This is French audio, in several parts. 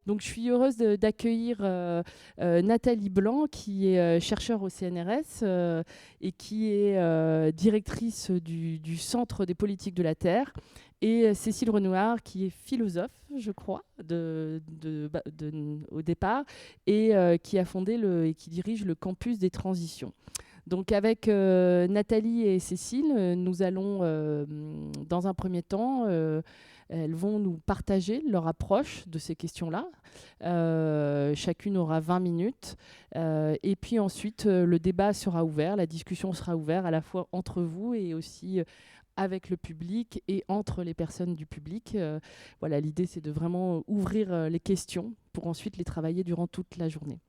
Donc, je suis heureuse d'accueillir Nathalie Blanc, qui est chercheure au CNRS et qui est directrice du Centre des politiques de la Terre, et Cécile Renouard, qui est philosophe, je crois, au départ, et qui a fondé et qui dirige le campus des transitions. Donc avec Nathalie et Cécile, nous allons, dans un premier temps, elles vont nous partager leur approche de ces questions-là. Chacune aura 20 minutes. Et puis ensuite, le débat sera ouvert, la discussion sera ouverte à la fois entre vous et aussi avec le public et entre les personnes du public. Voilà, l'idée, c'est de vraiment ouvrir les questions pour ensuite les travailler durant toute la journée.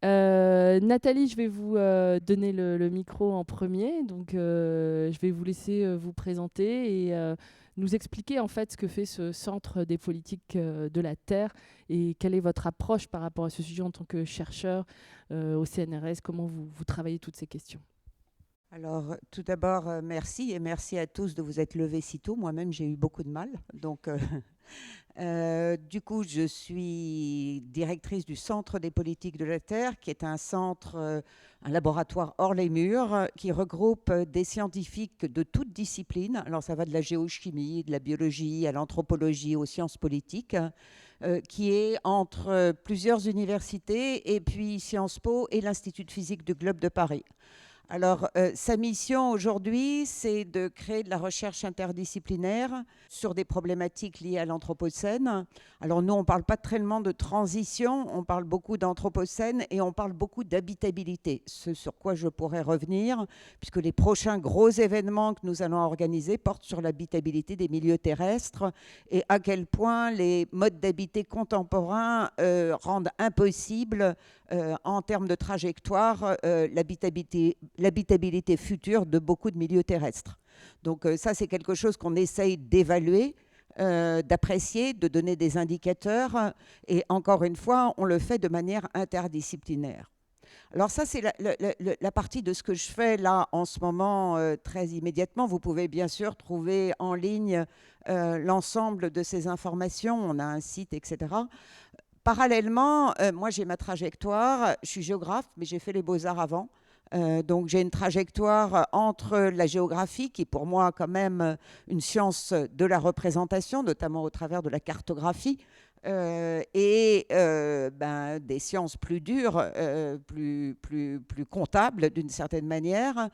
Nathalie, je vais vous donner le micro en premier. Donc, je vais vous laisser vous présenter et nous expliquer en fait ce que fait ce Centre des politiques de la Terre et quelle est votre approche par rapport à ce sujet en tant que chercheur au CNRS, comment vous travaillez toutes ces questions. Alors, tout d'abord, merci et merci à tous de vous être levés si tôt. Moi-même, j'ai eu beaucoup de mal. Donc, du coup, je suis directrice du Centre des politiques de la Terre, qui est un centre, un laboratoire hors les murs, qui regroupe des scientifiques de toutes disciplines. Alors, ça va de la géochimie, de la biologie, à l'anthropologie, aux sciences politiques, qui est entre plusieurs universités et puis Sciences Po et l'Institut de physique du Globe de Paris. Alors, sa mission aujourd'hui, c'est de créer de la recherche interdisciplinaire sur des problématiques liées à l'Anthropocène. Alors, nous, on ne parle pas tellement de transition, on parle beaucoup d'Anthropocène et on parle beaucoup d'habitabilité, ce sur quoi je pourrais revenir, puisque les prochains gros événements que nous allons organiser portent sur l'habitabilité des milieux terrestres et à quel point les modes d'habiter contemporains rendent impossible en termes de trajectoire l'habitabilité future de beaucoup de milieux terrestres. Donc ça, c'est quelque chose qu'on essaye d'évaluer, d'apprécier, de donner des indicateurs. Et encore une fois, on le fait de manière interdisciplinaire. Alors ça, c'est la partie de ce que je fais là en ce moment très immédiatement. Vous pouvez bien sûr trouver en ligne l'ensemble de ces informations. On a un site, etc. Parallèlement, moi j'ai ma trajectoire, je suis géographe, mais j'ai fait les beaux-arts avant. Donc j'ai une trajectoire entre la géographie, qui est pour moi quand même une science de la représentation, notamment au travers de la cartographie, et des sciences plus dures, plus comptables d'une certaine manière.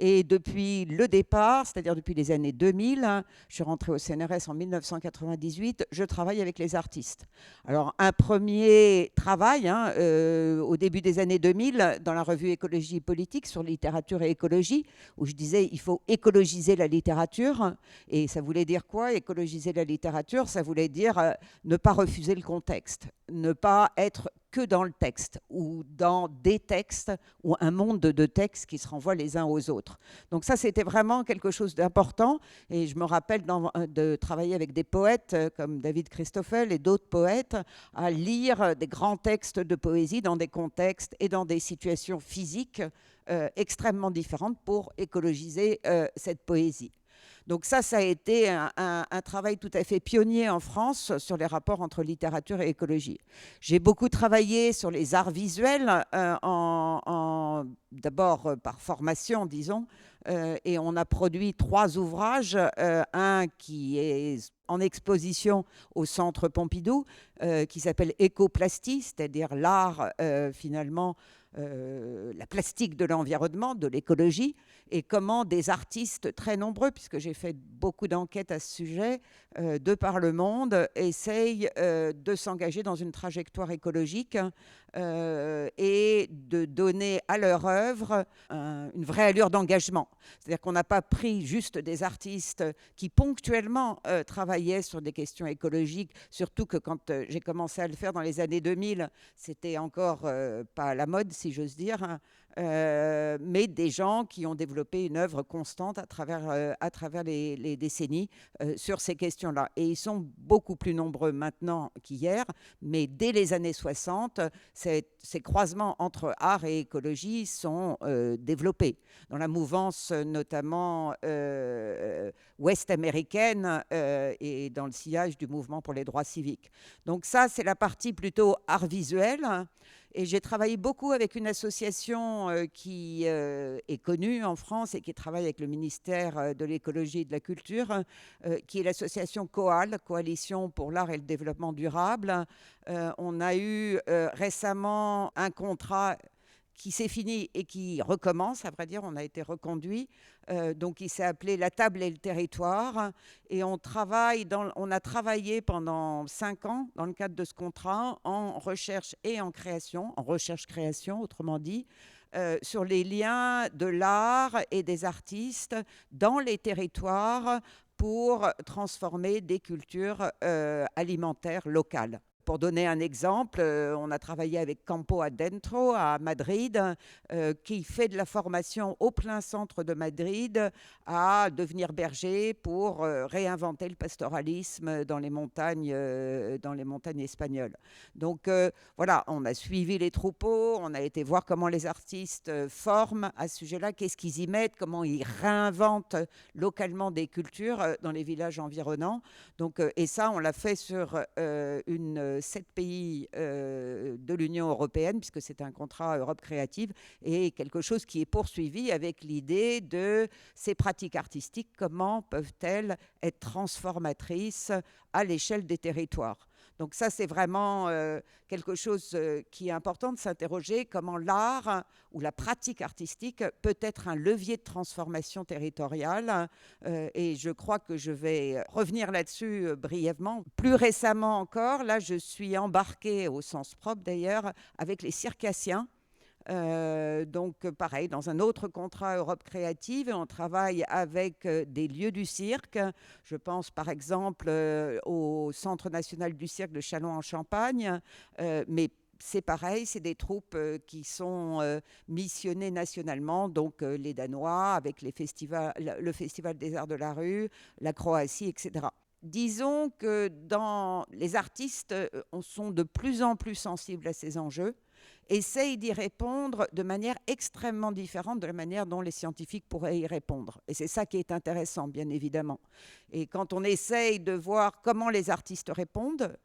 Et depuis le départ, c'est-à-dire depuis les années 2000, je suis rentrée au CNRS en 1998, je travaille avec les artistes. Alors un premier travail au début des années 2000 dans la revue Écologie et politique sur littérature et écologie, où je disais il faut écologiser la littérature. Et ça voulait dire quoi, écologiser la littérature? Ça voulait dire ne pas refuser le contexte, ne pas être que dans le texte ou dans des textes ou un monde de textes qui se renvoient les uns aux autres. Donc ça, c'était vraiment quelque chose d'important. Et je me rappelle de travailler avec des poètes comme David Christoffel et d'autres poètes à lire des grands textes de poésie dans des contextes et dans des situations physiques extrêmement différentes pour écologiser cette poésie. Donc ça a été un travail tout à fait pionnier en France sur les rapports entre littérature et écologie. J'ai beaucoup travaillé sur les arts visuels, d'abord par formation, disons, et on a produit 3 ouvrages, un qui est en exposition au Centre Pompidou, qui s'appelle Écoplastie, c'est-à-dire l'art finalement, la plastique de l'environnement, de l'écologie, et comment des artistes très nombreux, puisque j'ai fait beaucoup d'enquêtes à ce sujet, de par le monde, essayent de s'engager dans une trajectoire écologique et de donner à leur œuvre une vraie allure d'engagement. C'est-à-dire qu'on n'a pas pris juste des artistes qui ponctuellement travaillaient sur des questions écologiques, surtout que quand j'ai commencé à le faire dans les années 2000, c'était encore pas à la mode, si j'ose dire, mais des gens qui ont développé une œuvre constante à travers les décennies sur ces questions-là. Et ils sont beaucoup plus nombreux maintenant qu'hier, mais dès les années 60, ces croisements entre art et écologie sont développés. Dans la mouvance d'influences notamment ouest-américaines et dans le sillage du mouvement pour les droits civiques. Donc ça, c'est la partie plutôt art visuel. Et j'ai travaillé beaucoup avec une association qui est connue en France et qui travaille avec le ministère de l'écologie et de la culture, qui est l'association COAL, Coalition pour l'art et le développement durable. On a eu récemment un contrat qui s'est fini et qui recommence, à vrai dire, on a été reconduit. Donc, il s'est appelé La Table et le Territoire. Et on a travaillé pendant 5 ans dans le cadre de ce contrat en recherche et en création, en recherche-création, autrement dit, sur les liens de l'art et des artistes dans les territoires pour transformer des cultures alimentaires locales. Pour donner un exemple, on a travaillé avec Campo Adentro à Madrid, qui fait de la formation au plein centre de Madrid à devenir berger pour réinventer le pastoralisme dans les montagnes espagnoles. Donc voilà, on a suivi les troupeaux, on a été voir comment les artistes forment à ce sujet-là, qu'est-ce qu'ils y mettent, comment ils réinventent localement des cultures dans les villages environnants. Donc, et ça, on l'a fait sur 7 pays de l'Union européenne, puisque c'est un contrat Europe créative, et quelque chose qui est poursuivi avec l'idée de ces pratiques artistiques, comment peuvent-elles être transformatrices à l'échelle des territoires. Donc ça, c'est vraiment quelque chose qui est important de s'interroger, comment l'art ou la pratique artistique peut être un levier de transformation territoriale. Et je crois que je vais revenir là-dessus brièvement. Plus récemment encore, là, je suis embarquée, au sens propre d'ailleurs, avec les circassiens. Donc pareil, dans un autre contrat Europe créative, on travaille avec des lieux du cirque. Je pense par exemple au Centre national du cirque de Châlons-en-Champagne, mais c'est pareil, c'est des troupes qui sont missionnées nationalement, donc les Danois avec le Festival des Arts de la Rue, la Croatie, etc. Disons que les artistes sont de plus en plus sensibles à ces enjeux, essayent d'y répondre de manière extrêmement différente de la manière dont les scientifiques pourraient y répondre. Et c'est ça qui est intéressant, bien évidemment. Et quand on essaye de voir comment les artistes répondent,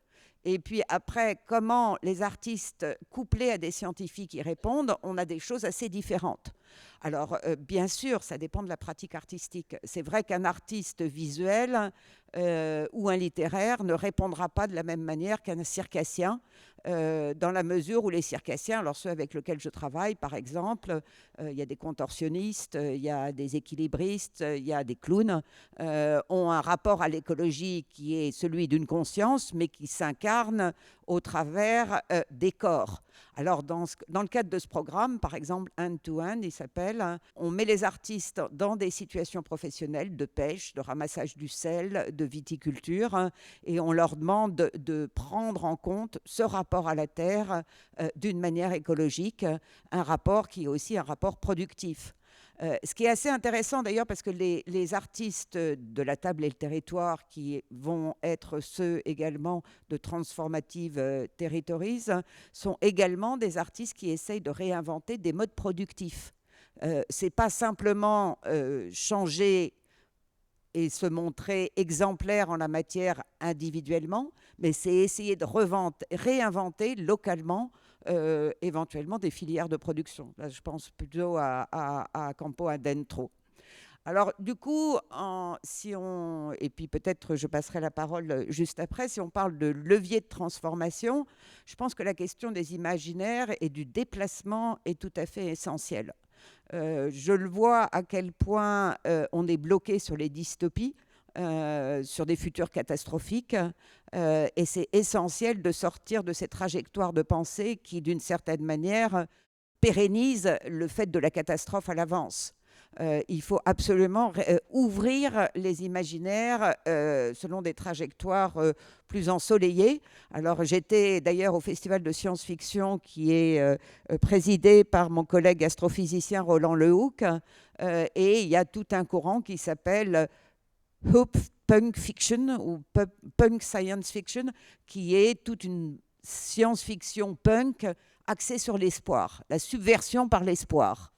et puis après, comment les artistes couplés à des scientifiques y répondent, on a des choses assez différentes. Alors, bien sûr, ça dépend de la pratique artistique. C'est vrai qu'un artiste visuel ou un littéraire ne répondra pas de la même manière qu'un circassien, dans la mesure où les circassiens, alors ceux avec lesquels je travaille, par exemple, il y a des contorsionnistes, il y a des équilibristes, il y a des clowns, ont un rapport à l'écologie qui est celui d'une conscience, mais qui s'incarne au travers des corps. Alors, dans le cadre de ce programme, par exemple, Hand to Hand, il s'appelle, on met les artistes dans des situations professionnelles de pêche, de ramassage du sel, de viticulture, et on leur demande de prendre en compte ce rapport à la terre d'une manière écologique, un rapport qui est aussi un rapport productif. Ce qui est assez intéressant d'ailleurs, parce que les artistes de la table et le territoire, qui vont être ceux également de Transformative Territories, sont également des artistes qui essayent de réinventer des modes productifs. C'est pas simplement changer et se montrer exemplaire en la matière individuellement, mais c'est essayer de réinventer localement éventuellement des filières de production. Là, je pense plutôt à Campo Adentro. Alors, du coup, et puis peut-être je passerai la parole juste après, si on parle de levier de transformation, je pense que la question des imaginaires et du déplacement est tout à fait essentielle. Je le vois à quel point on est bloqué sur les dystopies, sur des futurs catastrophiques, et c'est essentiel de sortir de ces trajectoires de pensée qui, d'une certaine manière, pérennisent le fait de la catastrophe à l'avance. Il faut absolument ouvrir les imaginaires selon des trajectoires plus ensoleillées. Alors, j'étais d'ailleurs au Festival de science-fiction qui est présidé par mon collègue astrophysicien Roland Lehoucq, et il y a tout un courant qui s'appelle Hope Punk Fiction ou Punk Science Fiction, qui est toute une science-fiction punk axée sur l'espoir, la subversion par l'espoir.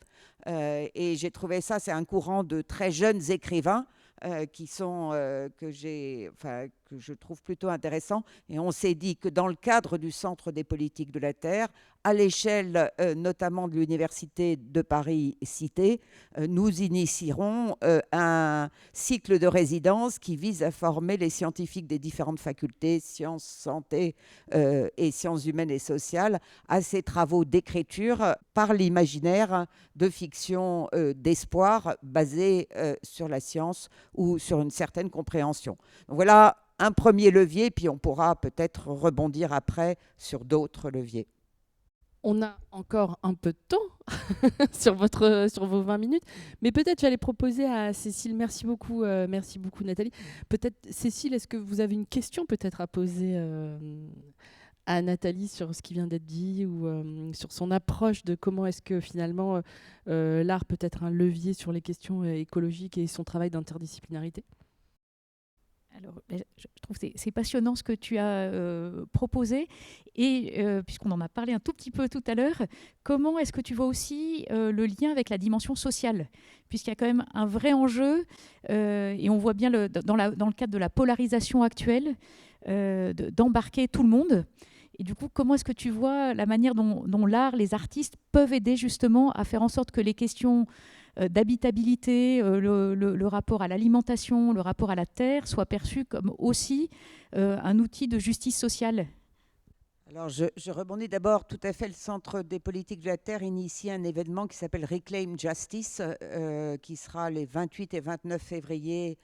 Et j'ai trouvé ça, c'est un courant de très jeunes écrivains que je trouve plutôt intéressant. Et on s'est dit que dans le cadre du Centre des politiques de la Terre, à l'échelle notamment de l'Université de Paris Cité, nous initierons un cycle de résidence qui vise à former les scientifiques des différentes facultés, sciences, santé et sciences humaines et sociales, à ces travaux d'écriture par l'imaginaire de fiction d'espoir basée sur la science ou sur une certaine compréhension. Donc voilà un premier levier, puis on pourra peut-être rebondir après sur d'autres leviers. On a encore un peu de temps sur vos 20 minutes, mais peut-être j'allais proposer à Cécile, merci beaucoup Nathalie. Peut-être Cécile, est-ce que vous avez une question peut-être à poser à Nathalie sur ce qui vient d'être dit ou sur son approche de comment est-ce que finalement l'art peut être un levier sur les questions écologiques et son travail d'interdisciplinarité? Alors, je trouve que c'est passionnant ce que tu as proposé. Et puisqu'on en a parlé un tout petit peu tout à l'heure, comment est-ce que tu vois aussi le lien avec la dimension sociale? Puisqu'il y a quand même un vrai enjeu, et on voit bien dans le cadre de la polarisation actuelle, d'embarquer tout le monde. Et du coup, comment est-ce que tu vois la manière dont l'art, les artistes peuvent aider justement à faire en sorte que les questions d'habitabilité, le rapport à l'alimentation, le rapport à la terre soient perçus comme aussi un outil de justice sociale? Alors, je rebondis d'abord. Tout à fait, le Centre des politiques de la Terre initie un événement qui s'appelle Reclaim Justice, qui sera les 28 et 29 février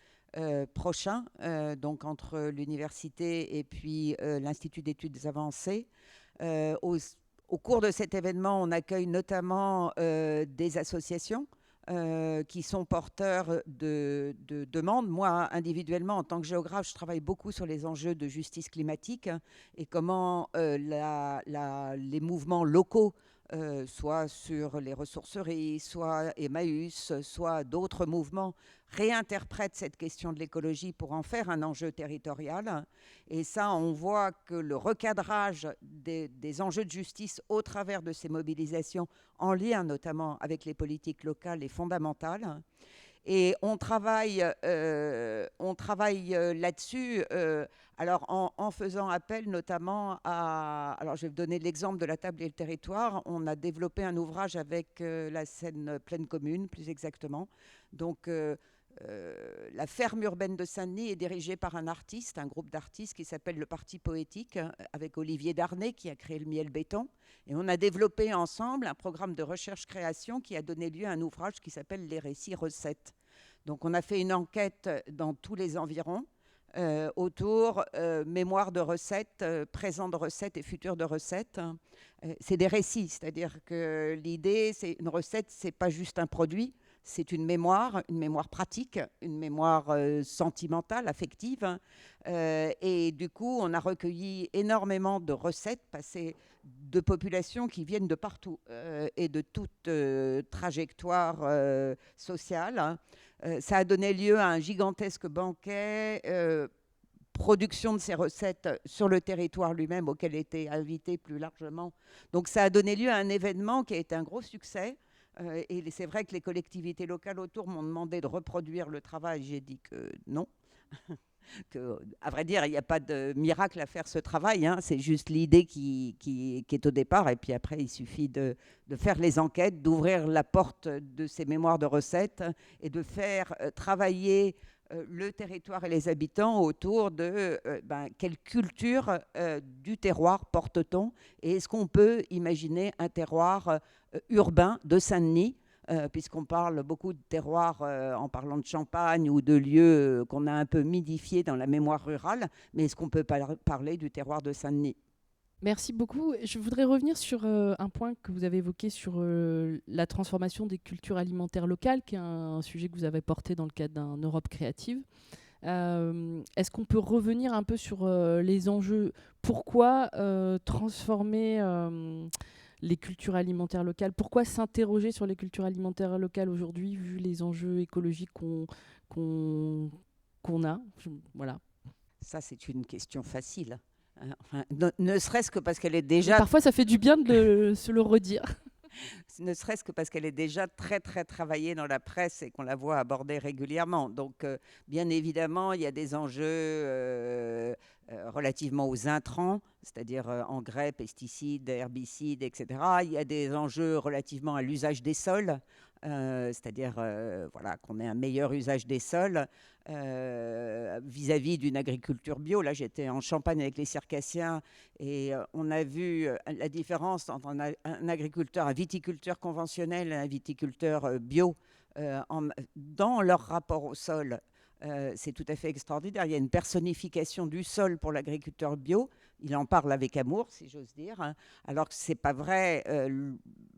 prochains, donc entre l'université et puis l'Institut d'études avancées. Au cours de cet événement, on accueille notamment des associations qui sont porteurs de demandes. Moi, individuellement, en tant que géographe, je travaille beaucoup sur les enjeux de justice climatique et comment les mouvements locaux, soit sur les ressourceries, soit Emmaüs, soit d'autres mouvements, réinterprètent cette question de l'écologie pour en faire un enjeu territorial. Et ça, on voit que le recadrage des enjeux de justice au travers de ces mobilisations, en lien notamment avec les politiques locales, est fondamental. Et on travaille là-dessus, alors en faisant appel notamment à... Alors je vais vous donner l'exemple de la table et le territoire. On a développé un ouvrage avec la Seine Pleine Commune, plus exactement. Donc la ferme urbaine de Saint-Denis est dirigée par un artiste, un groupe d'artistes qui s'appelle le Parti Poétique, avec Olivier Darnay qui a créé le Miel Béton. Et on a développé ensemble un programme de recherche-création qui a donné lieu à un ouvrage qui s'appelle Les récits recettes. Donc on a fait une enquête dans tous les environs autour mémoire de recettes, présent de recettes et futur de recettes. C'est des récits, c'est-à-dire que l'idée, c'est une recette, c'est pas juste un produit, c'est une mémoire pratique, une mémoire sentimentale, affective. Et du coup, on a recueilli énormément de recettes passées de populations qui viennent de partout et de toute trajectoire sociale. Ça a donné lieu à un gigantesque banquet, production de ces recettes sur le territoire lui-même, auquel étaient invités plus largement. Donc ça a donné lieu à un événement qui a été un gros succès. Et c'est vrai que les collectivités locales autour m'ont demandé de reproduire le travail. J'ai dit que non. À vrai dire, il n'y a pas de miracle à faire ce travail. Hein. C'est juste l'idée qui est au départ. Et puis après, il suffit de faire les enquêtes, d'ouvrir la porte de ces mémoires de recettes et de faire travailler le territoire et les habitants autour de quelle culture du terroir porte-t-on et est-ce qu'on peut imaginer un terroir urbain de Saint-Denis, puisqu'on parle beaucoup de terroir en parlant de Champagne ou de lieux qu'on a un peu midifiés dans la mémoire rurale, mais est-ce qu'on peut parler du terroir de Saint-Denis? Merci beaucoup. Je voudrais revenir sur un point que vous avez évoqué sur la transformation des cultures alimentaires locales, qui est un sujet que vous avez porté dans le cadre d'un Europe créative. Est-ce qu'on peut revenir un peu sur les enjeux? Pourquoi transformer les cultures alimentaires locales? Pourquoi s'interroger sur les cultures alimentaires locales aujourd'hui, vu les enjeux écologiques qu'on a? Voilà. Ça, c'est une question facile. Enfin, ne serait-ce que parce qu'elle est déjà... Mais parfois, ça fait du bien de se le redire. ne serait-ce que parce qu'elle est déjà très, très travaillée dans la presse et qu'on la voit abordée régulièrement. Donc, bien évidemment, il y a des enjeux relativement aux intrants, c'est-à-dire engrais, pesticides, herbicides, etc. Il y a des enjeux relativement à l'usage des sols, c'est-à-dire voilà, qu'on ait un meilleur usage des sols vis-à-vis d'une agriculture bio. Là, j'étais en Champagne avec les Circassiens et on a vu la différence entre un agriculteur, un viticulteur conventionnel et un viticulteur bio dans leur rapport au sol. C'est tout à fait extraordinaire. Il y a une personnification du sol pour l'agriculteur bio. Il en parle avec amour, si j'ose dire, hein. Alors que ce n'est pas vrai.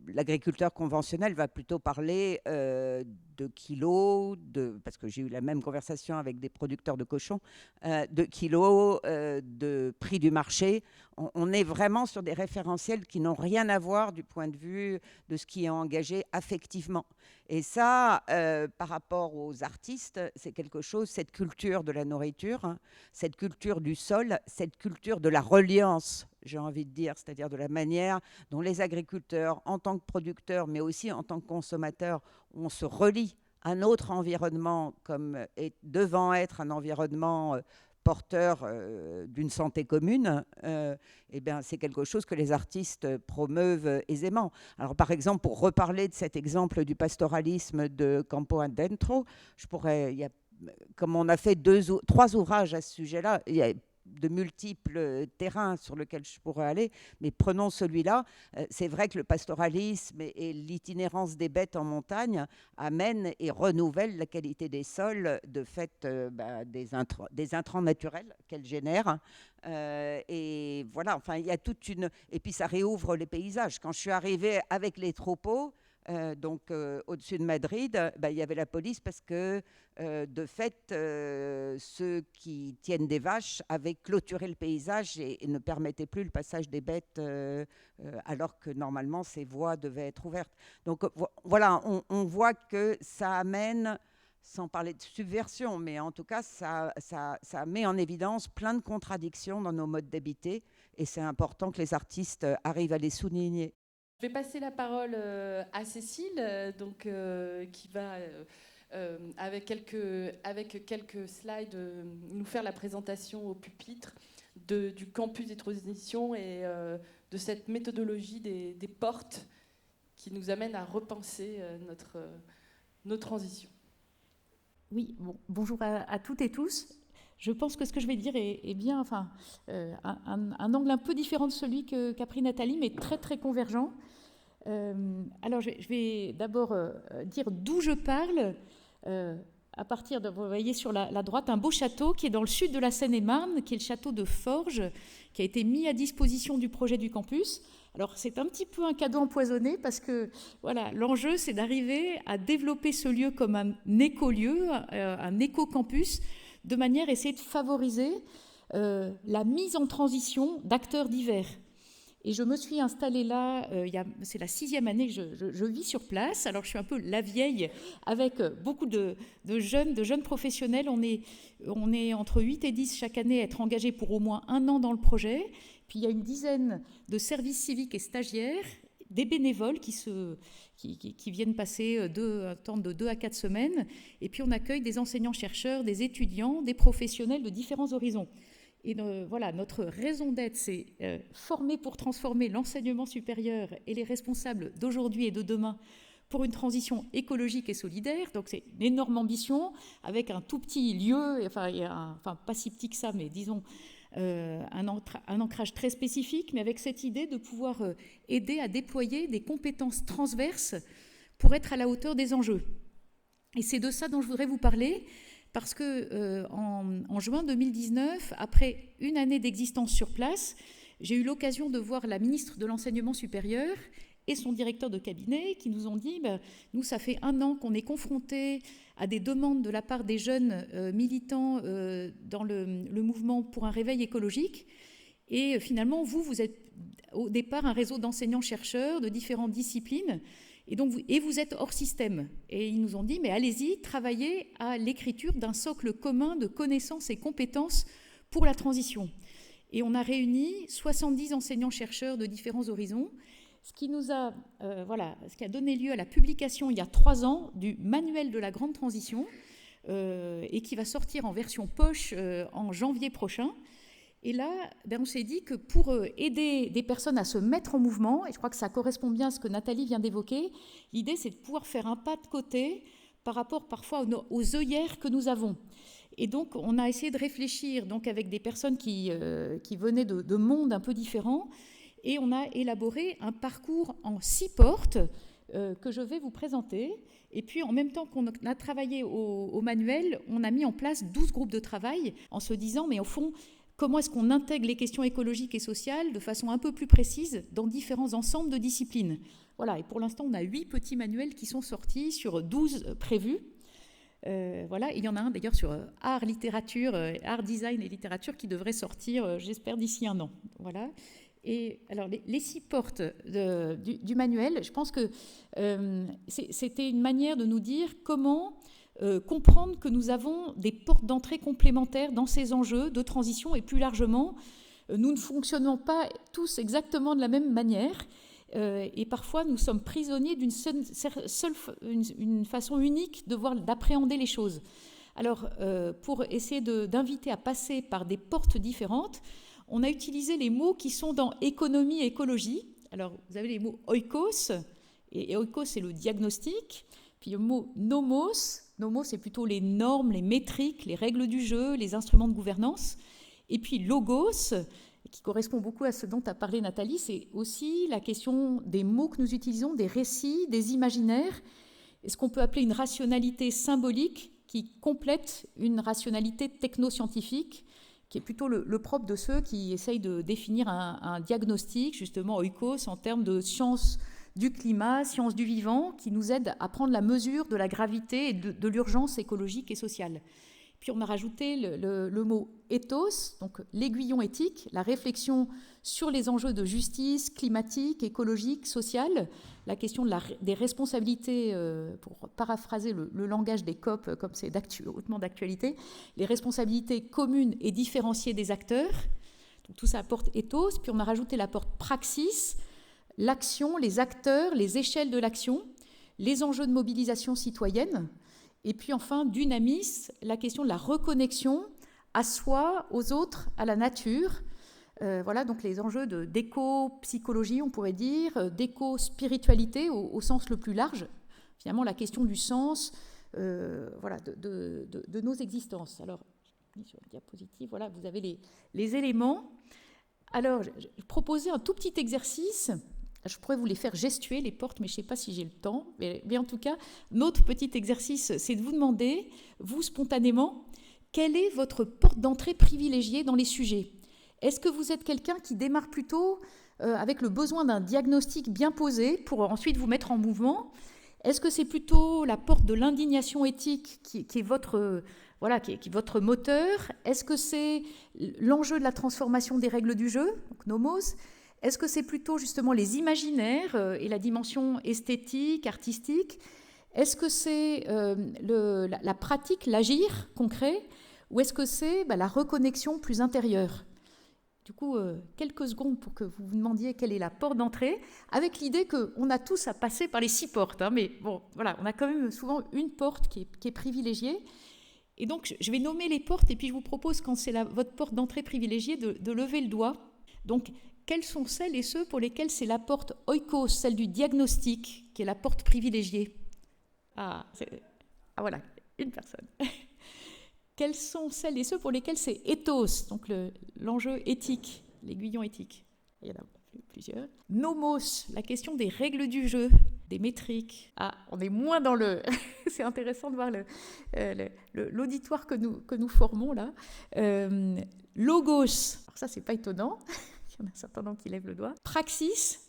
L'agriculteur conventionnel va plutôt parler de kilos, parce que j'ai eu la même conversation avec des producteurs de cochons, de kilos, de prix du marché. On est vraiment sur des référentiels qui n'ont rien à voir du point de vue de ce qui est engagé affectivement. Et ça, par rapport aux artistes, c'est quelque chose, cette culture de la nourriture, hein, cette culture du sol, cette culture de la reliance, j'ai envie de dire, c'est-à-dire de la manière dont les agriculteurs, en tant que producteurs, mais aussi en tant que consommateurs, on se relie à notre environnement comme devant être un environnement porteur d'une santé commune, eh bien, c'est quelque chose que les artistes promeuvent aisément. Alors, par exemple, pour reparler de cet exemple du pastoralisme de Campo Adentro, comme on a fait 3 ouvrages à ce sujet-là, il y a de multiples terrains sur lesquels je pourrais aller, mais prenons celui-là. C'est vrai que le pastoralisme et l'itinérance des bêtes en montagne amènent et renouvellent la qualité des sols de fait des intrants naturels qu'elles génèrent. Et voilà, enfin, il y a toute une... Et puis ça réouvre les paysages. Quand je suis arrivée avec les troupeaux, au-dessus de Madrid, il y avait la police parce que, de fait, ceux qui tiennent des vaches avaient clôturé le paysage et ne permettaient plus le passage des bêtes alors que normalement ces voies devaient être ouvertes. Donc voilà, on voit que ça amène, sans parler de subversion, mais en tout cas, ça met en évidence plein de contradictions dans nos modes d'habiter et c'est important que les artistes arrivent à les souligner. Je vais passer la parole à Cécile, qui va, avec quelques slides, nous faire la présentation au pupitre du campus des transitions et de cette méthodologie des portes qui nous amène à repenser nos transitions. Oui, bonjour à toutes et tous. Je pense que ce que je vais dire est bien, enfin, un angle un peu différent de celui qu'a pris Nathalie, mais très très convergent. Alors, je vais d'abord dire d'où je parle. À partir de, vous voyez sur la droite, un beau château qui est dans le sud de la Seine-et-Marne, qui est le château de Forges, qui a été mis à disposition du projet du campus. Alors, c'est un petit peu un cadeau empoisonné parce que voilà, l'enjeu, c'est d'arriver à développer ce lieu comme un écolieu, un éco-campus, de manière à essayer de favoriser la mise en transition d'acteurs divers. Et je me suis installée là, c'est la 6e année que je vis sur place. Alors, je suis un peu la vieille avec beaucoup de jeunes professionnels. On est entre 8 et 10 chaque année à être engagés pour au moins 1 an dans le projet. Puis, il y a une dizaine de services civiques et stagiaires, des bénévoles qui viennent passer un temps de 2 à 4 semaines. Et puis, on accueille des enseignants-chercheurs, des étudiants, des professionnels de différents horizons. Et voilà, notre raison d'être, c'est former pour transformer l'enseignement supérieur et les responsables d'aujourd'hui et de demain pour une transition écologique et solidaire. Donc c'est une énorme ambition avec un tout petit lieu, enfin pas si petit que ça, mais disons un ancrage très spécifique, mais avec cette idée de pouvoir aider à déployer des compétences transverses pour être à la hauteur des enjeux. Et c'est de ça dont je voudrais vous parler. Parce que en juin 2019, après une année d'existence sur place, j'ai eu l'occasion de voir la ministre de l'Enseignement supérieur et son directeur de cabinet qui nous ont dit nous, ça fait 1 an qu'on est confrontés à des demandes de la part des jeunes militants dans le mouvement pour un réveil écologique. Et finalement, vous êtes au départ un réseau d'enseignants-chercheurs de différentes disciplines. Et vous êtes hors système. Et ils nous ont dit, mais allez-y, travaillez à l'écriture d'un socle commun de connaissances et compétences pour la transition. Et on a réuni 70 enseignants-chercheurs de différents horizons ce qui a donné lieu à la publication il y a 3 ans du manuel de la grande transition et qui va sortir en version poche en janvier prochain. Et là, on s'est dit que pour aider des personnes à se mettre en mouvement, et je crois que ça correspond bien à ce que Nathalie vient d'évoquer, l'idée c'est de pouvoir faire un pas de côté par rapport parfois aux œillères que nous avons. Et donc on a essayé de réfléchir donc, avec des personnes qui venaient de mondes un peu différents, et on a élaboré un parcours en 6 portes que je vais vous présenter. Et puis, en même temps qu'on a travaillé au manuel, on a mis en place 12 groupes de travail en se disant, mais au fond, comment est-ce qu'on intègre les questions écologiques et sociales de façon un peu plus précise dans différents ensembles de disciplines. Voilà, et pour l'instant, on a 8 petits manuels qui sont sortis sur 12 prévus. Il y en a un d'ailleurs sur art, littérature, art, design et littérature qui devrait sortir, j'espère, d'ici 1 an. Voilà. Et alors, les 6 portes du manuel, je pense que c'était une manière de nous dire comment comprendre que nous avons des portes d'entrée complémentaires dans ces enjeux de transition, et plus largement, nous ne fonctionnons pas tous exactement de la même manière, et parfois nous sommes prisonniers d'une une façon unique d'appréhender les choses. Alors, pour essayer d'inviter à passer par des portes différentes, on a utilisé les mots qui sont dans économie et écologie. Alors, vous avez les mots oikos, et oikos, c'est le diagnostic. Puis le mot nomos, nomos, c'est plutôt les normes, les métriques, les règles du jeu, les instruments de gouvernance. Et puis logos, qui correspond beaucoup à ce dont a parlé Nathalie, c'est aussi la question des mots que nous utilisons, des récits, des imaginaires, et ce qu'on peut appeler une rationalité symbolique qui complète une rationalité technoscientifique, qui est plutôt le propre de ceux qui essayent de définir un diagnostic, justement oikos, en termes de sciences du climat, sciences du vivant, qui nous aident à prendre la mesure de la gravité et de l'urgence écologique et sociale. Puis on a rajouté le mot ethos, donc l'aiguillon éthique, la réflexion sur les enjeux de justice climatique, écologique, sociale, la question des responsabilités, pour paraphraser le langage des COP, comme c'est hautement d'actualité, les responsabilités communes et différenciées des acteurs. Donc tout ça apporte ethos. Puis on a rajouté la porte praxis, l'action, les acteurs, les échelles de l'action, les enjeux de mobilisation citoyenne. Et puis enfin, dynamis, la question de la reconnexion à soi, aux autres, à la nature. Voilà, donc les enjeux d'éco-psychologie, on pourrait dire, d'éco-spiritualité au sens le plus large. Finalement, la question du sens de nos existences. Alors, sur la diapositive, voilà, vous avez les éléments. Alors, je proposais un tout petit exercice. Je pourrais vous les faire gestuer, les portes, mais je ne sais pas si j'ai le temps. Mais en tout cas, notre petit exercice, c'est de vous demander, vous, spontanément, quelle est votre porte d'entrée privilégiée dans les sujets ? Est-ce que vous êtes quelqu'un qui démarre plutôt avec le besoin d'un diagnostic bien posé pour ensuite vous mettre en mouvement ? Est-ce que c'est plutôt la porte de l'indignation éthique qui est votre moteur ? Est-ce que c'est l'enjeu de la transformation des règles du jeu, donc nomos ? Est-ce que c'est plutôt justement les imaginaires et la dimension esthétique, artistique ? Est-ce que c'est la pratique, l'agir concret ? Ou est-ce que c'est la reconnexion plus intérieure ? Du coup, quelques secondes pour que vous vous demandiez quelle est la porte d'entrée, avec l'idée qu'on a tous à passer par les 6 portes. Mais bon, voilà, on a quand même souvent une porte qui est privilégiée. Et donc, je vais nommer les portes, et puis je vous propose, quand c'est votre porte d'entrée privilégiée, de lever le doigt. Donc, quelles sont celles et ceux pour lesquels c'est la porte oikos, celle du diagnostic, qui est la porte privilégiée ? Voilà, une personne. Quelles sont celles et ceux pour lesquels c'est ethos, donc l'enjeu éthique, l'aiguillon éthique ? Il y en a plusieurs. Nomos, la question des règles du jeu, des métriques. On est moins dans le... C'est intéressant de voir l'auditoire que nous formons là. Logos, alors ça c'est pas étonnant. Il y en a certains qui lèvent le doigt. Praxis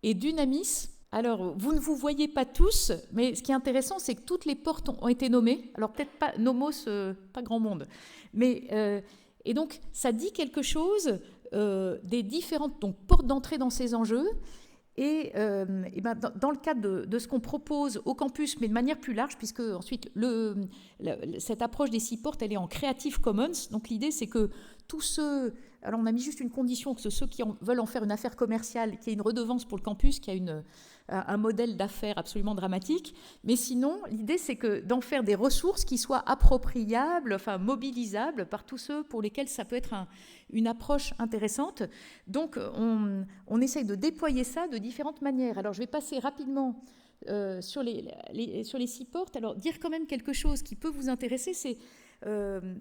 et dynamis. Alors, vous ne vous voyez pas tous, mais ce qui est intéressant, c'est que toutes les portes ont été nommées. Alors, peut-être pas nomos, pas grand monde. Mais, et donc, ça dit quelque chose des différentes portes d'entrée dans ces enjeux. Et dans le cadre de ce qu'on propose au campus, mais de manière plus large, puisque ensuite cette approche des 6 portes, elle est en Creative Commons. Donc l'idée, c'est que tous ceux... Alors, on a mis juste une condition, que ceux qui veulent en faire une affaire commerciale, qu'il y ait une redevance pour le campus, qu'il y a un modèle d'affaires absolument dramatique. Mais sinon, l'idée, c'est d'en faire des ressources qui soient appropriables, enfin mobilisables par tous ceux pour lesquels ça peut être une approche intéressante. Donc, on essaye de déployer ça de différentes manières. Alors, je vais passer rapidement sur les 6 portes. Alors, dire quand même quelque chose qui peut vous intéresser, c'est...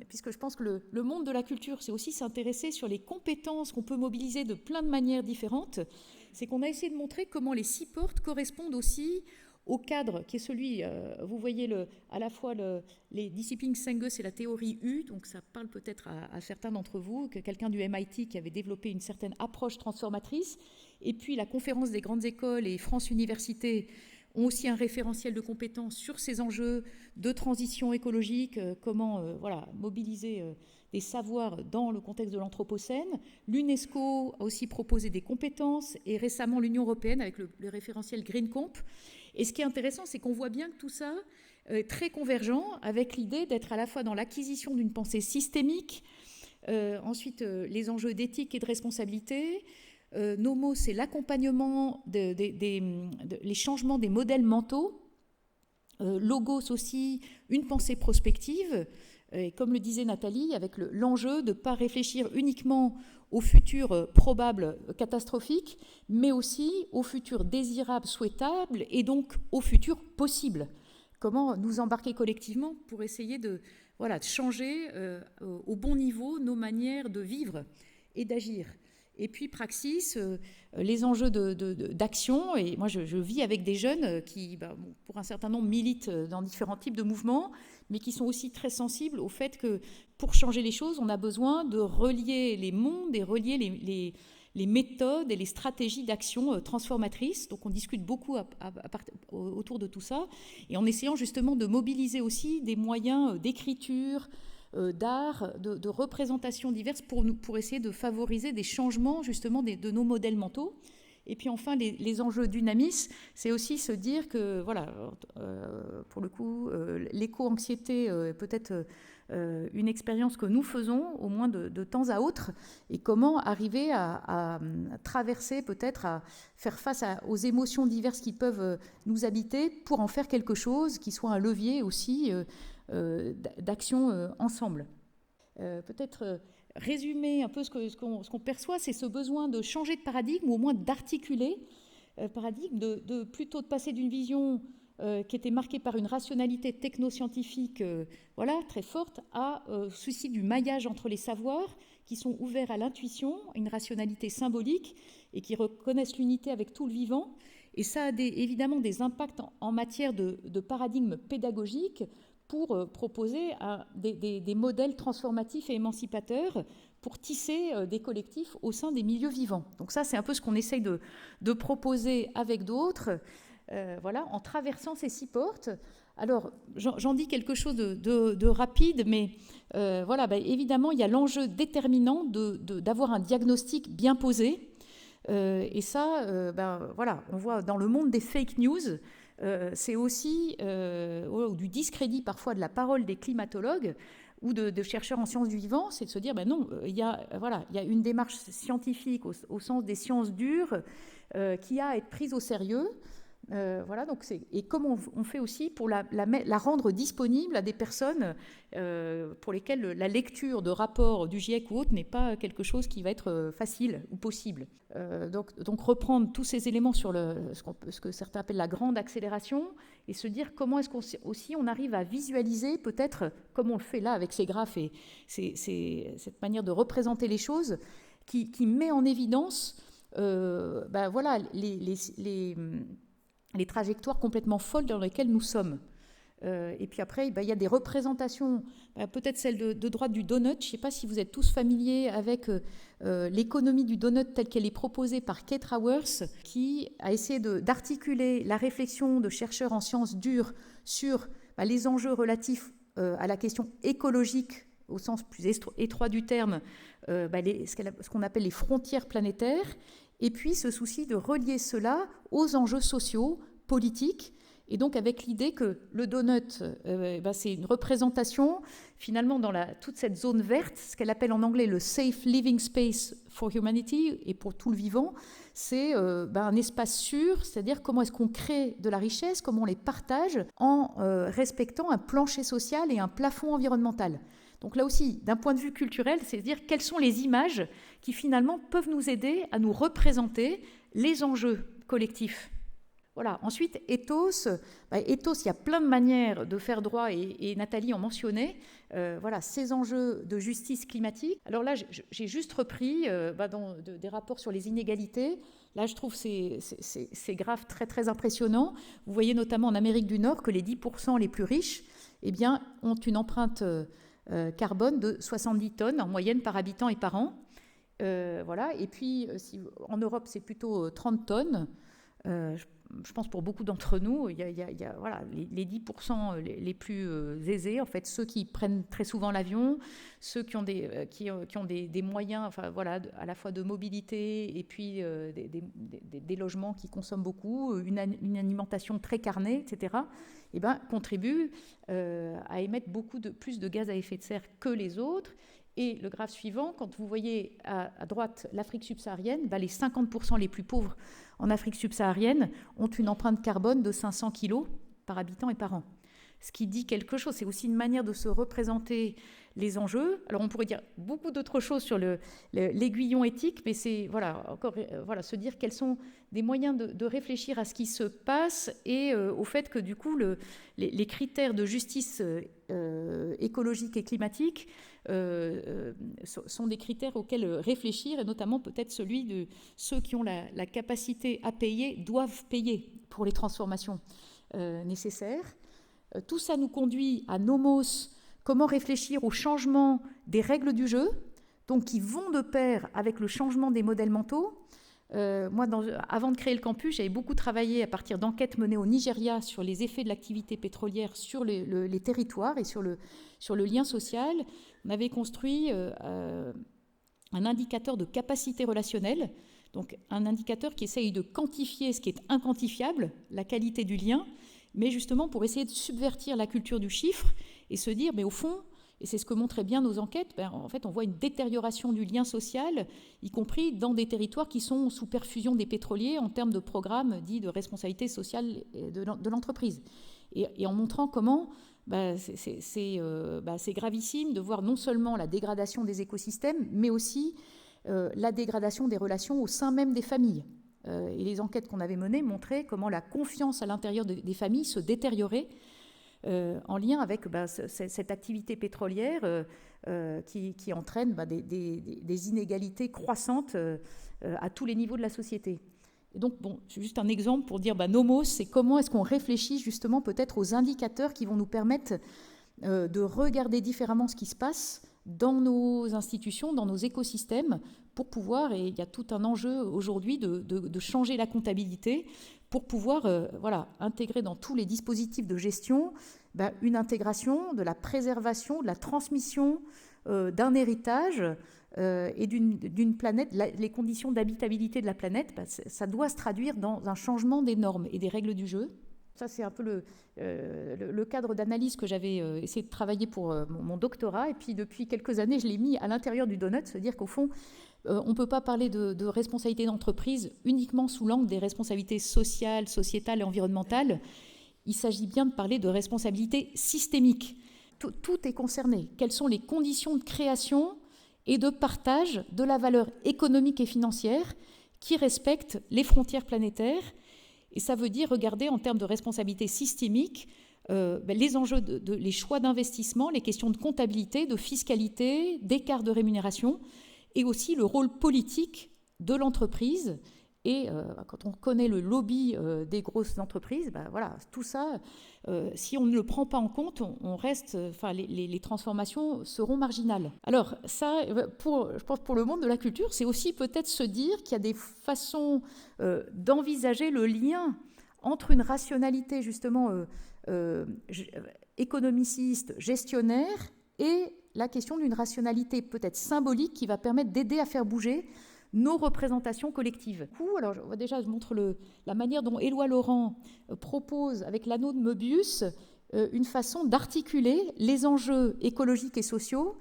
puisque je pense que le monde de la culture, c'est aussi s'intéresser sur les compétences qu'on peut mobiliser de plein de manières différentes, c'est qu'on a essayé de montrer comment les 6 portes correspondent aussi au cadre qui est celui, vous voyez à la fois les disciplines Senge, c'est la théorie U, donc ça parle peut-être à certains d'entre vous, que quelqu'un du MIT qui avait développé une certaine approche transformatrice, et puis la conférence des grandes écoles et France Université ont aussi un référentiel de compétences sur ces enjeux de transition écologique, comment mobiliser des savoirs dans le contexte de l'Anthropocène. L'UNESCO a aussi proposé des compétences, et récemment l'Union européenne avec le référentiel GreenComp. Et ce qui est intéressant, c'est qu'on voit bien que tout ça est très convergent avec l'idée d'être à la fois dans l'acquisition d'une pensée systémique, ensuite les enjeux d'éthique et de responsabilité. Nomo, c'est l'accompagnement les changements des modèles mentaux. Logos aussi, une pensée prospective. Et comme le disait Nathalie, avec l'enjeu de ne pas réfléchir uniquement au futur probable catastrophique, mais aussi au futur désirable, souhaitable, et donc au futur possible. Comment nous embarquer collectivement pour essayer de changer au bon niveau nos manières de vivre et d'agir. Et puis Praxis, les enjeux d'action. Et moi, je vis avec des jeunes qui, pour un certain nombre, militent dans différents types de mouvements, mais qui sont aussi très sensibles au fait que pour changer les choses, on a besoin de relier les mondes et relier les méthodes et les stratégies d'action transformatrices. Donc on discute beaucoup autour de tout ça, et en essayant justement de mobiliser aussi des moyens d'écriture, d'art, de représentations diverses pour essayer de favoriser des changements justement de nos modèles mentaux. Et puis enfin, les enjeux Dynamis, c'est aussi se dire que, pour le coup, l'éco-anxiété est peut-être une expérience que nous faisons, au moins de temps à autre, et comment arriver à traverser, peut-être, à faire face aux émotions diverses qui peuvent nous habiter pour en faire quelque chose qui soit un levier aussi d'action ensemble. Peut-être résumer un peu ce qu'on perçoit, c'est ce besoin de changer de paradigme, ou au moins d'articuler paradigme, plutôt de passer d'une vision qui était marquée par une rationalité technoscientifique très forte, à souci du maillage entre les savoirs qui sont ouverts à l'intuition, une rationalité symbolique, et qui reconnaissent l'unité avec tout le vivant. Et ça a évidemment des impacts en matière de paradigme pédagogique, pour proposer des modèles transformatifs et émancipateurs pour tisser des collectifs au sein des milieux vivants. Donc ça, c'est un peu ce qu'on essaye de proposer avec d'autres, en traversant ces 6 portes. Alors, j'en dis quelque chose de rapide, mais évidemment, il y a l'enjeu déterminant d'avoir un diagnostic bien posé. Et ça, on voit dans le monde des fake news, c'est aussi du discrédit parfois de la parole des climatologues ou de chercheurs en sciences du vivant, c'est de se dire non, il y a une démarche scientifique au sens des sciences dures qui a à être prise au sérieux. Et comment on fait aussi pour la rendre disponible à des personnes pour lesquelles la lecture de rapports du GIEC ou autre n'est pas quelque chose qui va être facile ou possible. Donc reprendre tous ces éléments sur ce que certains appellent la grande accélération, et se dire comment est-ce qu'on arrive à visualiser, peut-être comme on le fait là avec ces graphes et cette manière de représenter les choses qui met en évidence les trajectoires complètement folles dans lesquelles nous sommes. Et puis après, il y a des représentations, peut-être celle de droite du donut. Je ne sais pas si vous êtes tous familiers avec l'économie du donut telle qu'elle est proposée par Kate Raworth, qui a essayé d'articuler la réflexion de chercheurs en sciences dures sur les enjeux relatifs à la question écologique, au sens plus étroit du terme, ce qu'on appelle les frontières planétaires, et puis ce souci de relier cela aux enjeux sociaux, politiques, Et donc avec l'idée que le donut, c'est une représentation finalement dans toute cette zone verte, ce qu'elle appelle en anglais le safe living space for humanity, et pour tout le vivant, c'est un espace sûr, c'est-à-dire comment est-ce qu'on crée de la richesse, comment on les partage en respectant un plancher social et un plafond environnemental. Donc là aussi, d'un point de vue culturel, c'est-à-dire quelles sont les images qui finalement peuvent nous aider à nous représenter les enjeux collectifs. Voilà. Ensuite, ethos, ethos, il y a plein de manières de faire droit, et Nathalie en mentionnait, ces enjeux de justice climatique. Alors là, j'ai juste repris des rapports sur les inégalités. Là, je trouve ces graphes très, très impressionnants. Vous voyez notamment en Amérique du Nord que les 10% les plus riches ont une empreinte carbone de 70 tonnes en moyenne par habitant et par an. Et puis, en Europe, c'est plutôt 30 tonnes. Je pense pour beaucoup d'entre nous, il y a les 10% les plus aisés, en fait, ceux qui prennent très souvent l'avion, ceux qui ont des moyens, à la fois de mobilité et puis des logements qui consomment beaucoup, une alimentation très carnée, etc., contribuent à émettre plus de gaz à effet de serre que les autres. Et le graphe suivant, quand vous voyez à droite l'Afrique subsaharienne, les 50% les plus pauvres en Afrique subsaharienne ont une empreinte carbone de 500 kg par habitant et par an. Ce qui dit quelque chose, c'est aussi une manière de se représenter les enjeux. Alors on pourrait dire beaucoup d'autres choses sur l'aiguillon éthique, mais c'est se dire quels sont des moyens de réfléchir à ce qui se passe et au fait que du coup les critères de justice écologique et climatique sont des critères auxquels réfléchir, et notamment peut-être celui de ceux qui ont la capacité à payer doivent payer pour les transformations nécessaires. Tout ça nous conduit à Nomos, comment réfléchir au changement des règles du jeu, donc qui vont de pair avec le changement des modèles mentaux. Moi, avant de créer le campus, j'avais beaucoup travaillé à partir d'enquêtes menées au Nigeria sur les effets de l'activité pétrolière sur les territoires et sur le lien social. On avait construit un indicateur de capacité relationnelle, donc un indicateur qui essaye de quantifier ce qui est inquantifiable, la qualité du lien, mais justement pour essayer de subvertir la culture du chiffre et se dire, mais au fond, et c'est ce que montraient bien nos enquêtes, en fait, on voit une détérioration du lien social, y compris dans des territoires qui sont sous perfusion des pétroliers en termes de programmes dits de responsabilité sociale de l'entreprise. Et en montrant comment c'est gravissime de voir non seulement la dégradation des écosystèmes, mais aussi la dégradation des relations au sein même des familles. Et les enquêtes qu'on avait menées montraient comment la confiance à l'intérieur des familles se détériorait en lien avec cette activité pétrolière qui entraîne des inégalités croissantes à tous les niveaux de la société. Et donc, c'est juste un exemple pour dire, Nomos, c'est comment est-ce qu'on réfléchit justement peut-être aux indicateurs qui vont nous permettre de regarder différemment ce qui se passe dans nos institutions, dans nos écosystèmes, pour pouvoir, et il y a tout un enjeu aujourd'hui de changer la comptabilité, pour pouvoir intégrer dans tous les dispositifs de gestion une intégration de la préservation, de la transmission d'un héritage et d'une planète. Les conditions d'habitabilité de la planète, ça doit se traduire dans un changement des normes et des règles du jeu. Ça, c'est un peu le cadre d'analyse que j'avais essayé de travailler pour mon doctorat. Et puis, depuis quelques années, je l'ai mis à l'intérieur du donut, c'est-à-dire qu'au fond, on ne peut pas parler de responsabilité d'entreprise uniquement sous l'angle des responsabilités sociales, sociétales et environnementales. Il s'agit bien de parler de responsabilité systémique. Tout est concerné. Quelles sont les conditions de création et de partage de la valeur économique et financière qui respectent les frontières planétaires? Et ça veut dire regarder en termes de responsabilité systémique les enjeux, les choix d'investissement, les questions de comptabilité, de fiscalité, d'écart de rémunération, et aussi le rôle politique de l'entreprise. Et quand on connaît le lobby des grosses entreprises, tout ça, si on ne le prend pas en compte, on reste, les transformations seront marginales. Alors ça, je pense pour le monde de la culture, c'est aussi peut-être se dire qu'il y a des façons d'envisager le lien entre une rationalité justement économiciste, gestionnaire, et la question d'une rationalité peut-être symbolique qui va permettre d'aider à faire bouger nos représentations collectives. Alors, déjà, je montre la manière dont Éloi Laurent propose, avec l'anneau de Möbius, une façon d'articuler les enjeux écologiques et sociaux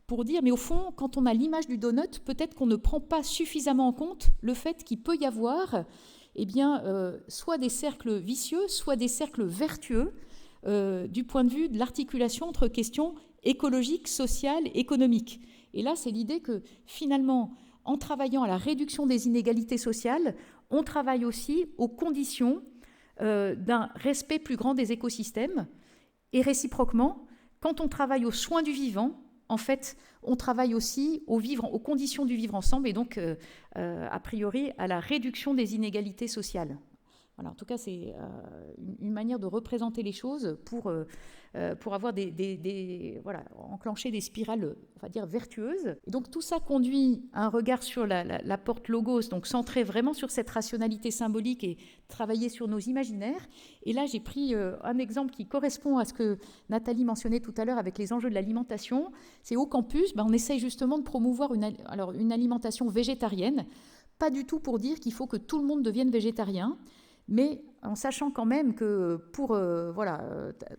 pour dire, mais au fond, quand on a l'image du donut, peut-être qu'on ne prend pas suffisamment en compte le fait qu'il peut y avoir soit des cercles vicieux, soit des cercles vertueux, du point de vue de l'articulation entre questions écologiques, sociales, économiques. Et là, c'est l'idée que finalement, en travaillant à la réduction des inégalités sociales, on travaille aussi aux conditions d'un respect plus grand des écosystèmes. Et réciproquement, quand on travaille aux soins du vivant, en fait, on travaille aussi aux conditions du vivre ensemble et donc, a priori, à la réduction des inégalités sociales. Voilà, en tout cas, c'est une manière de représenter les choses pour avoir enclencher des spirales, on va dire, vertueuses. Et donc, tout ça conduit à un regard sur la porte Logos, donc centré vraiment sur cette rationalité symbolique et travailler sur nos imaginaires. Et là, j'ai pris un exemple qui correspond à ce que Nathalie mentionnait tout à l'heure avec les enjeux de l'alimentation. C'est au campus, on essaye justement de promouvoir une alimentation végétarienne, pas du tout pour dire qu'il faut que tout le monde devienne végétarien, mais en sachant quand même que pour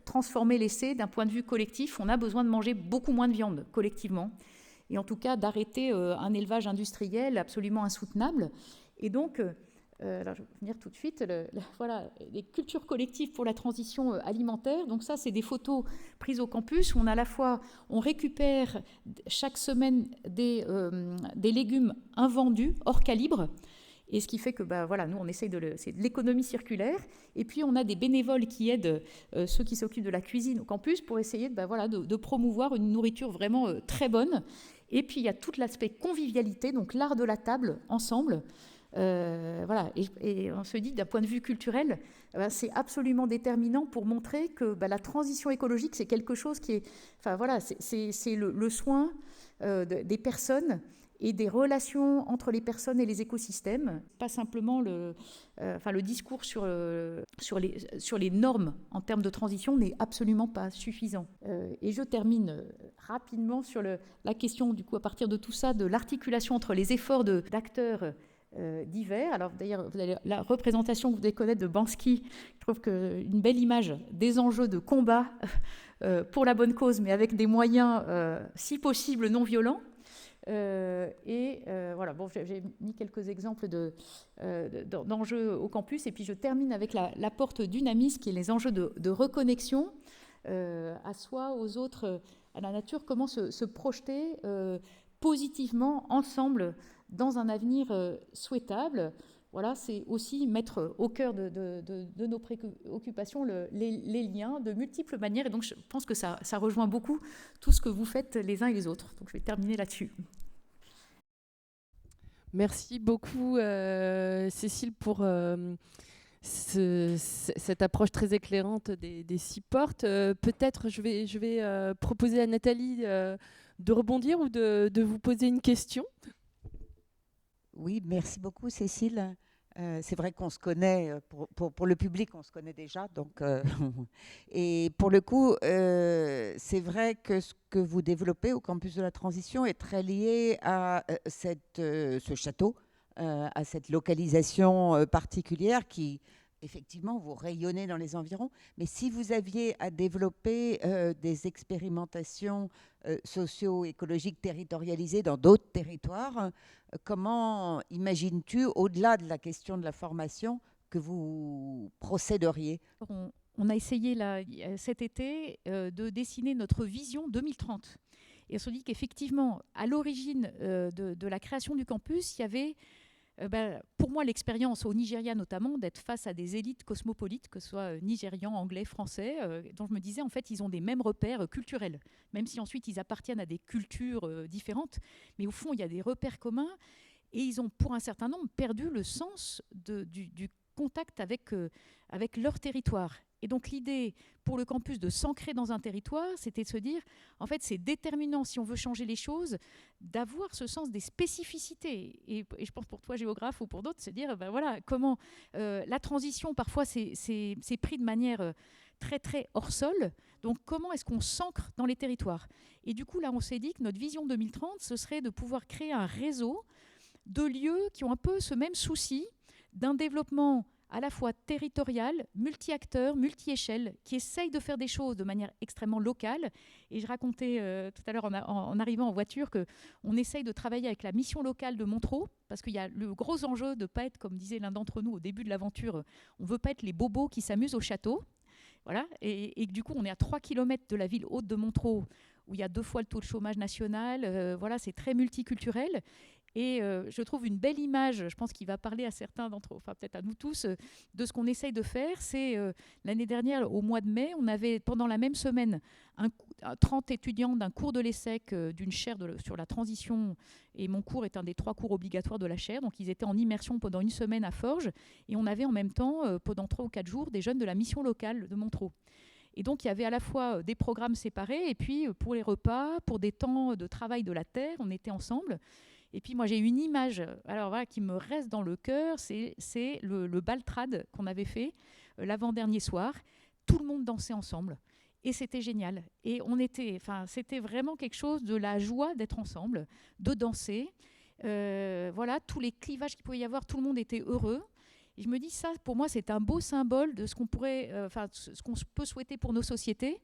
transformer l'essai d'un point de vue collectif, on a besoin de manger beaucoup moins de viande collectivement, et en tout cas d'arrêter un élevage industriel absolument insoutenable. Et donc, alors je vais venir tout de suite, les cultures collectives pour la transition alimentaire. Donc ça, c'est des photos prises au campus où on récupère chaque semaine des légumes invendus, hors calibre. Et ce qui fait que, nous, on essaye c'est de l'économie circulaire. Et puis, on a des bénévoles qui aident ceux qui s'occupent de la cuisine au campus pour essayer de promouvoir une nourriture vraiment très bonne. Et puis, il y a tout l'aspect convivialité, donc l'art de la table ensemble. Et on se dit, d'un point de vue culturel, c'est absolument déterminant pour montrer que la transition écologique, c'est quelque chose qui est... c'est le soin des personnes et des relations entre les personnes et les écosystèmes, pas simplement le discours sur les normes en termes de transition n'est absolument pas suffisant. Et je termine rapidement sur la question, du coup, à partir de tout ça, de l'articulation entre les efforts d'acteurs divers. Alors d'ailleurs, vous avez la représentation que vous devez connaître de Bansky, je trouve qu'une belle image des enjeux de combat pour la bonne cause, mais avec des moyens, si possible, non violents. J'ai mis quelques exemples d'enjeux au campus, et puis je termine avec la porte Dynamis, qui est les enjeux de reconnexion à soi, aux autres, à la nature, comment se projeter positivement ensemble dans un avenir souhaitable. Voilà, c'est aussi mettre au cœur de nos préoccupations les liens de multiples manières. Et donc, je pense que ça rejoint beaucoup tout ce que vous faites les uns et les autres. Donc, je vais terminer là-dessus. Merci beaucoup, Cécile, pour cette approche très éclairante des 6 portes. Peut-être je vais proposer à Nathalie de rebondir ou de vous poser une question. Oui, merci beaucoup, Cécile. C'est vrai qu'on se connaît, pour le public, on se connaît déjà. Donc, et pour le coup, c'est vrai que ce que vous développez au campus de la transition est très lié à ce château, à cette localisation particulière qui, effectivement, vous rayonnez dans les environs. Mais si vous aviez à développer des expérimentations socio-écologiques territorialisées dans d'autres territoires, comment imagines-tu, au-delà de la question de la formation, que vous procéderiez ? On a essayé cet été de dessiner notre vision 2030. Et on se dit qu'effectivement, à l'origine de la création du campus, il y avait, pour moi, l'expérience au Nigeria notamment, d'être face à des élites cosmopolites, que ce soit nigérians, anglais, français, dont je me disais, en fait, ils ont des mêmes repères culturels, même si ensuite ils appartiennent à des cultures différentes. Mais au fond, il y a des repères communs, et ils ont, pour un certain nombre, perdu le sens du contact avec leur territoire. Et donc l'idée pour le campus de s'ancrer dans un territoire, c'était de se dire, en fait, c'est déterminant, si on veut changer les choses, d'avoir ce sens des spécificités. Et je pense pour toi, géographe, ou pour d'autres, c'est dire, comment la transition, parfois, c'est pris de manière très, très hors sol. Donc, comment est-ce qu'on s'ancre dans les territoires ? Et du coup, là, on s'est dit que notre vision 2030, ce serait de pouvoir créer un réseau de lieux qui ont un peu ce même souci d'un développement à la fois territorial, multi-acteurs, multi-échelles, qui essayent de faire des choses de manière extrêmement locale. Et je racontais tout à l'heure en arrivant en voiture qu'on essaye de travailler avec la mission locale de Montreux, parce qu'il y a le gros enjeu de ne pas être, comme disait l'un d'entre nous au début de l'aventure, on ne veut pas être les bobos qui s'amusent au château. Voilà. Et du coup, on est à 3 km de la ville haute de Montreux, où il y a 2 fois le taux de chômage national. Voilà, c'est très multiculturel. Et je trouve une belle image, je pense qu'il va parler à certains d'entre eux, enfin peut-être à nous tous, de ce qu'on essaye de faire. C'est l'année dernière, au mois de mai, on avait pendant la même semaine 30 étudiants d'un cours de l'ESSEC, d'une chaire sur la transition, et mon cours est un des 3 cours obligatoires de la chaire, donc ils étaient en immersion pendant une semaine à Forges, et on avait en même temps, pendant 3 ou 4 jours, des jeunes de la mission locale de Montreux. Et donc, il y avait à la fois des programmes séparés, et puis pour les repas, pour des temps de travail de la terre, on était ensemble. Et puis moi, j'ai une image alors, voilà, qui me reste dans le cœur, c'est le baltrade qu'on avait fait l'avant-dernier soir. Tout le monde dansait ensemble. Et c'était génial. Et c'était vraiment quelque chose de la joie d'être ensemble, de danser. Voilà, tous les clivages qu'il pouvait y avoir, tout le monde était heureux. Et je me dis, ça, pour moi, c'est un beau symbole de ce qu'on pourrait, ce qu'on peut souhaiter pour nos sociétés.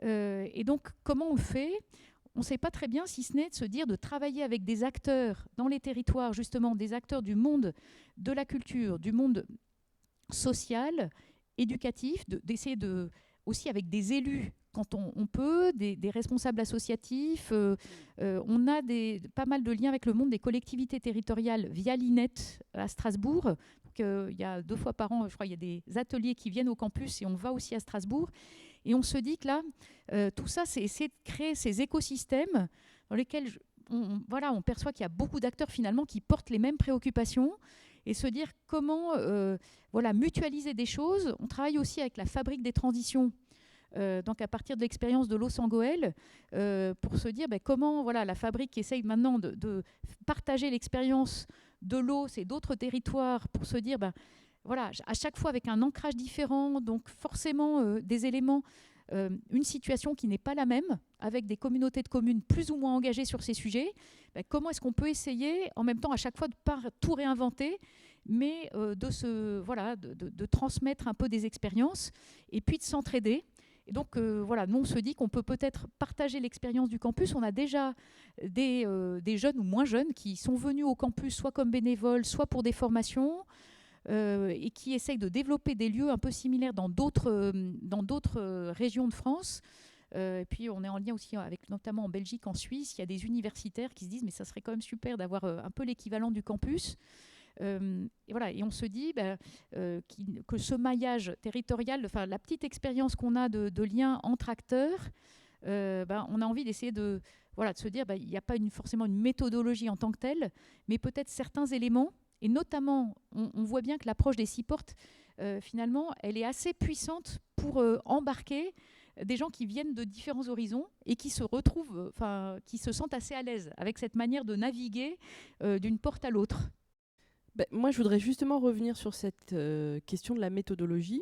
Et donc, comment on le fait ? On ne sait pas très bien, si ce n'est de se dire de travailler avec des acteurs dans les territoires, justement, des acteurs du monde de la culture, du monde social, éducatif, d'essayer aussi avec des élus, quand on peut, des responsables associatifs. On a pas mal de liens avec le monde des collectivités territoriales via l'INET à Strasbourg. Il y a 2 fois par an, je crois, il y a des ateliers qui viennent au campus et on va aussi à Strasbourg. Et on se dit que là, tout ça, c'est essayer de créer ces écosystèmes dans lesquels on perçoit qu'il y a beaucoup d'acteurs finalement qui portent les mêmes préoccupations et se dire comment mutualiser des choses. On travaille aussi avec la Fabrique des transitions, donc à partir de l'expérience de Los Angoel, pour se dire comment la Fabrique essaye maintenant de partager l'expérience de l'os et d'autres territoires pour se dire à chaque fois avec un ancrage différent, donc forcément des éléments, une situation qui n'est pas la même, avec des communautés de communes plus ou moins engagées sur ces sujets. Comment est-ce qu'on peut essayer, en même temps, à chaque fois, de ne pas tout réinventer, mais de transmettre un peu des expériences, et puis de s'entraider. Et donc, nous, on se dit qu'on peut peut-être partager l'expérience du campus. On a déjà des jeunes ou moins jeunes qui sont venus au campus, soit comme bénévoles, soit pour des formations, et qui essayent de développer des lieux un peu similaires dans d'autres régions de France. Et puis on est en lien aussi avec, notamment en Belgique, en Suisse, il y a des universitaires qui se disent mais ça serait quand même super d'avoir un peu l'équivalent du campus. Et on se dit que ce maillage territorial, la petite expérience qu'on a de lien entre acteurs, on a envie d'essayer de se dire il n'y a pas forcément une méthodologie en tant que telle, mais peut-être certains éléments. Et notamment, on voit bien que l'approche des 6 portes, finalement, elle est assez puissante pour embarquer des gens qui viennent de différents horizons et qui se retrouvent, qui se sentent assez à l'aise avec cette manière de naviguer d'une porte à l'autre. Moi, je voudrais justement revenir sur cette question de la méthodologie.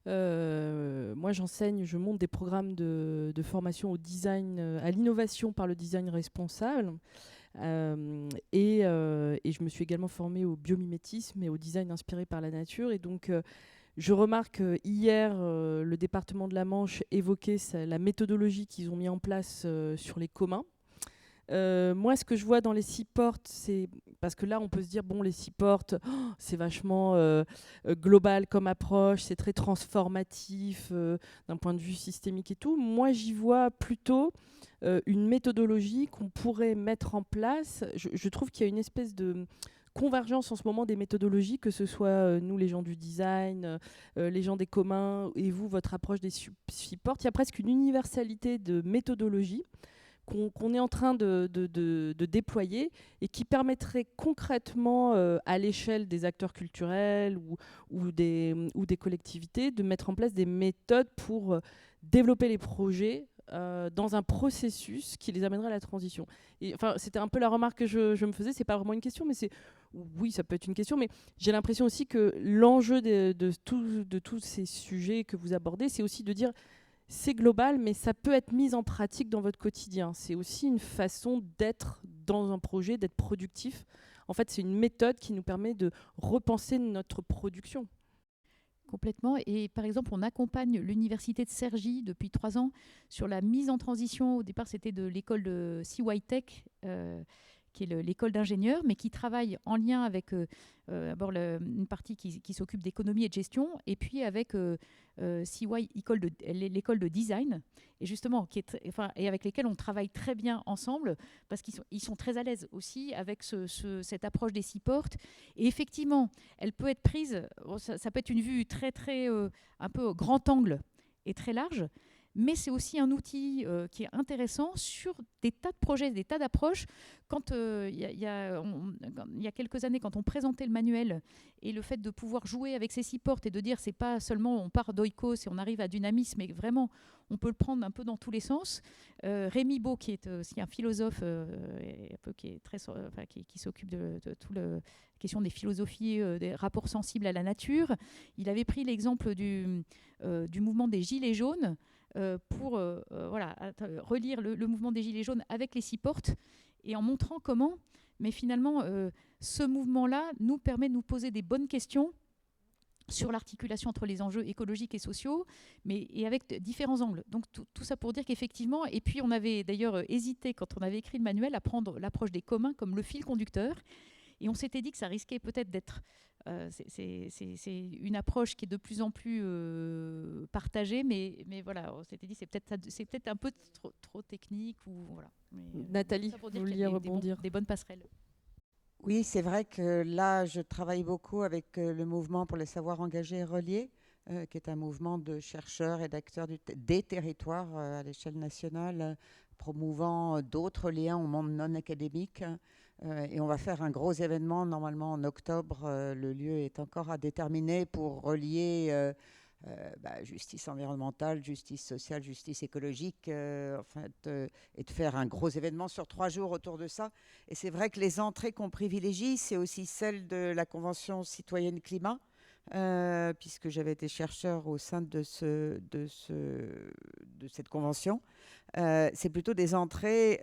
Moi, je monte des programmes de formation au design, à l'innovation par le design responsable. Et je me suis également formée au biomimétisme et au design inspiré par la nature. Et donc, je remarque hier, le département de la Manche évoquait la méthodologie qu'ils ont mis en place sur les communs. Moi, ce que je vois dans les 6 portes, c'est parce que là, on peut se dire les 6 portes, c'est vachement global comme approche, c'est très transformatif d'un point de vue systémique et tout. Moi, j'y vois plutôt une méthodologie qu'on pourrait mettre en place. Je trouve qu'il y a une espèce de convergence en ce moment des méthodologies, que ce soit nous, les gens du design, les gens des communs, et vous, votre approche des 6 portes. Il y a presque une universalité de méthodologie qu'on est en train de déployer et qui permettrait concrètement à l'échelle des acteurs culturels ou des collectivités de mettre en place des méthodes pour développer les projets dans un processus qui les amènerait à la transition. Et, c'était un peu la remarque que je me faisais, c'est pas vraiment une question, mais oui, ça peut être une question, mais j'ai l'impression aussi que l'enjeu de tous ces sujets que vous abordez, c'est aussi de dire c'est global, mais ça peut être mis en pratique dans votre quotidien. C'est aussi une façon d'être dans un projet, d'être productif En fait, c'est une méthode qui nous permet de repenser notre production. Complètement. Et par exemple, on accompagne l'université de Cergy depuis 3 ans sur la mise en transition. Au départ, c'était de l'école de CY Tech, qui est l'école d'ingénieurs, mais qui travaille en lien avec d'abord une partie qui s'occupe d'économie et de gestion, et puis avec CY, l'école de design, et justement, et avec lesquels on travaille très bien ensemble, parce qu'ils sont très à l'aise aussi avec cette approche des 6 portes. Et effectivement, elle peut être prise, ça peut être une vue très, très, un peu grand angle et très large, mais c'est aussi un outil qui est intéressant sur des tas de projets, des tas d'approches. Quand il y a quelques années, quand on présentait le manuel et le fait de pouvoir jouer avec ces 6 portes et de dire c'est pas seulement on part d'oikos et on arrive à dynamisme, mais vraiment on peut le prendre un peu dans tous les sens. Rémi Beau, qui est aussi un philosophe qui s'occupe de toute la question des philosophies, des rapports sensibles à la nature, il avait pris l'exemple du mouvement des Gilets jaunes pour relire le mouvement des Gilets jaunes avec les 6 portes et en montrant comment, mais finalement, ce mouvement-là nous permet de nous poser des bonnes questions sur l'articulation entre les enjeux écologiques et sociaux, et avec différents angles. Donc tout ça pour dire qu'effectivement, et puis on avait d'ailleurs hésité quand on avait écrit le manuel à prendre l'approche des communs comme le fil conducteur, et on s'était dit que ça risquait peut-être d'être... c'est une approche qui est de plus en plus partagée, mais voilà, on s'était dit c'est peut-être un peu trop technique. Voilà. Nathalie, vous vouliez rebondir. Des bonnes passerelles. Oui, c'est vrai que là, je travaille beaucoup avec le mouvement pour les savoirs engagés et reliés, qui est un mouvement de chercheurs et d'acteurs des territoires à l'échelle nationale, promouvant d'autres liens au monde non académique. Et on va faire un gros événement normalement en octobre. Le lieu est encore à déterminer pour relier justice environnementale, justice sociale, justice écologique, et de faire un gros événement sur 3 jours autour de ça. Et c'est vrai que les entrées qu'on privilégie, c'est aussi celle de la Convention citoyenne climat, puisque j'avais été chercheur au sein de cette convention. C'est plutôt des entrées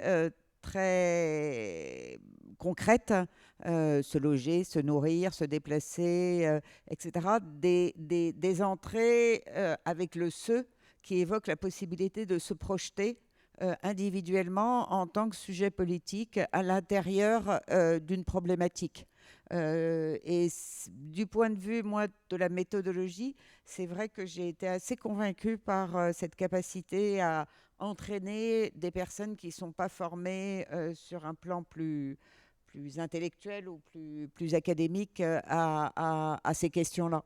très concrètes, se loger, se nourrir, se déplacer, etc. Des entrées avec le «se» qui évoque la possibilité de se projeter individuellement en tant que sujet politique à l'intérieur d'une problématique. Et du point de vue, moi, de la méthodologie, c'est vrai que j'ai été assez convaincue par cette capacité à entraîner des personnes qui ne sont pas formées sur un plan plus intellectuel ou plus académique à ces questions-là.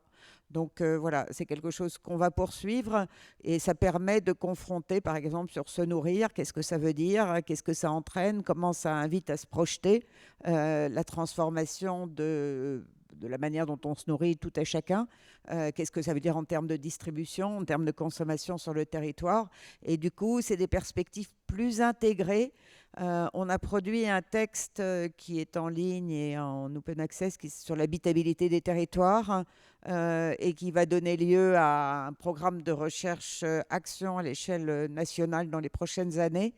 Donc voilà, c'est quelque chose qu'on va poursuivre et ça permet de confronter, par exemple, sur se nourrir, qu'est-ce que ça veut dire, qu'est-ce que ça entraîne, comment ça invite à se projeter, la transformation de la manière dont on se nourrit tout à chacun, qu'est-ce que ça veut dire en termes de distribution, en termes de consommation sur le territoire. Et du coup, c'est des perspectives plus intégrées. On a produit un texte qui est en ligne et en open access qui est sur l'habitabilité des territoires et qui va donner lieu à un programme de recherche action à l'échelle nationale dans les prochaines années.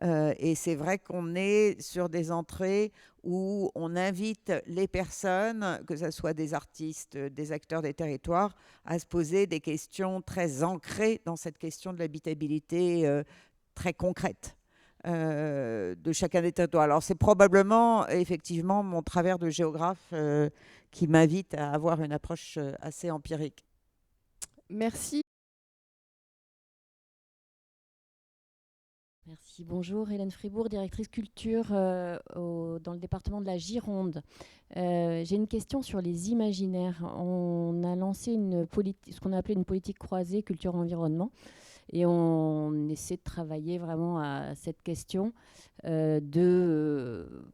Et c'est vrai qu'on est sur des entrées où on invite les personnes, que ce soit des artistes, des acteurs des territoires, à se poser des questions très ancrées dans cette question de l'habitabilité très concrète de chacun des territoires. Alors c'est probablement effectivement mon travers de géographe qui m'invite à avoir une approche assez empirique. Merci. Merci. Bonjour, Hélène Fribourg, directrice culture dans le département de la Gironde. J'ai une question sur les imaginaires. On a lancé ce qu'on a appelé une politique croisée culture-environnement et on essaie de travailler vraiment à cette question de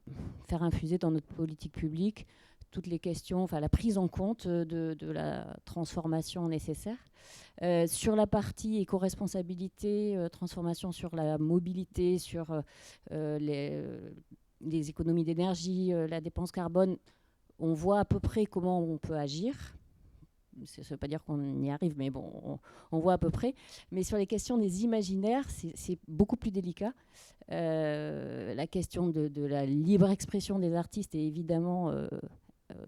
faire infuser dans notre politique publique toutes les questions, enfin la prise en compte de la transformation nécessaire. Sur la partie éco-responsabilité, transformation sur la mobilité, sur les économies d'énergie, la dépense carbone, on voit à peu près comment on peut agir. ça ne veut pas dire qu'on y arrive, mais bon, on voit à peu près. Mais sur les questions des imaginaires, c'est beaucoup plus délicat. La question de la libre expression des artistes est évidemment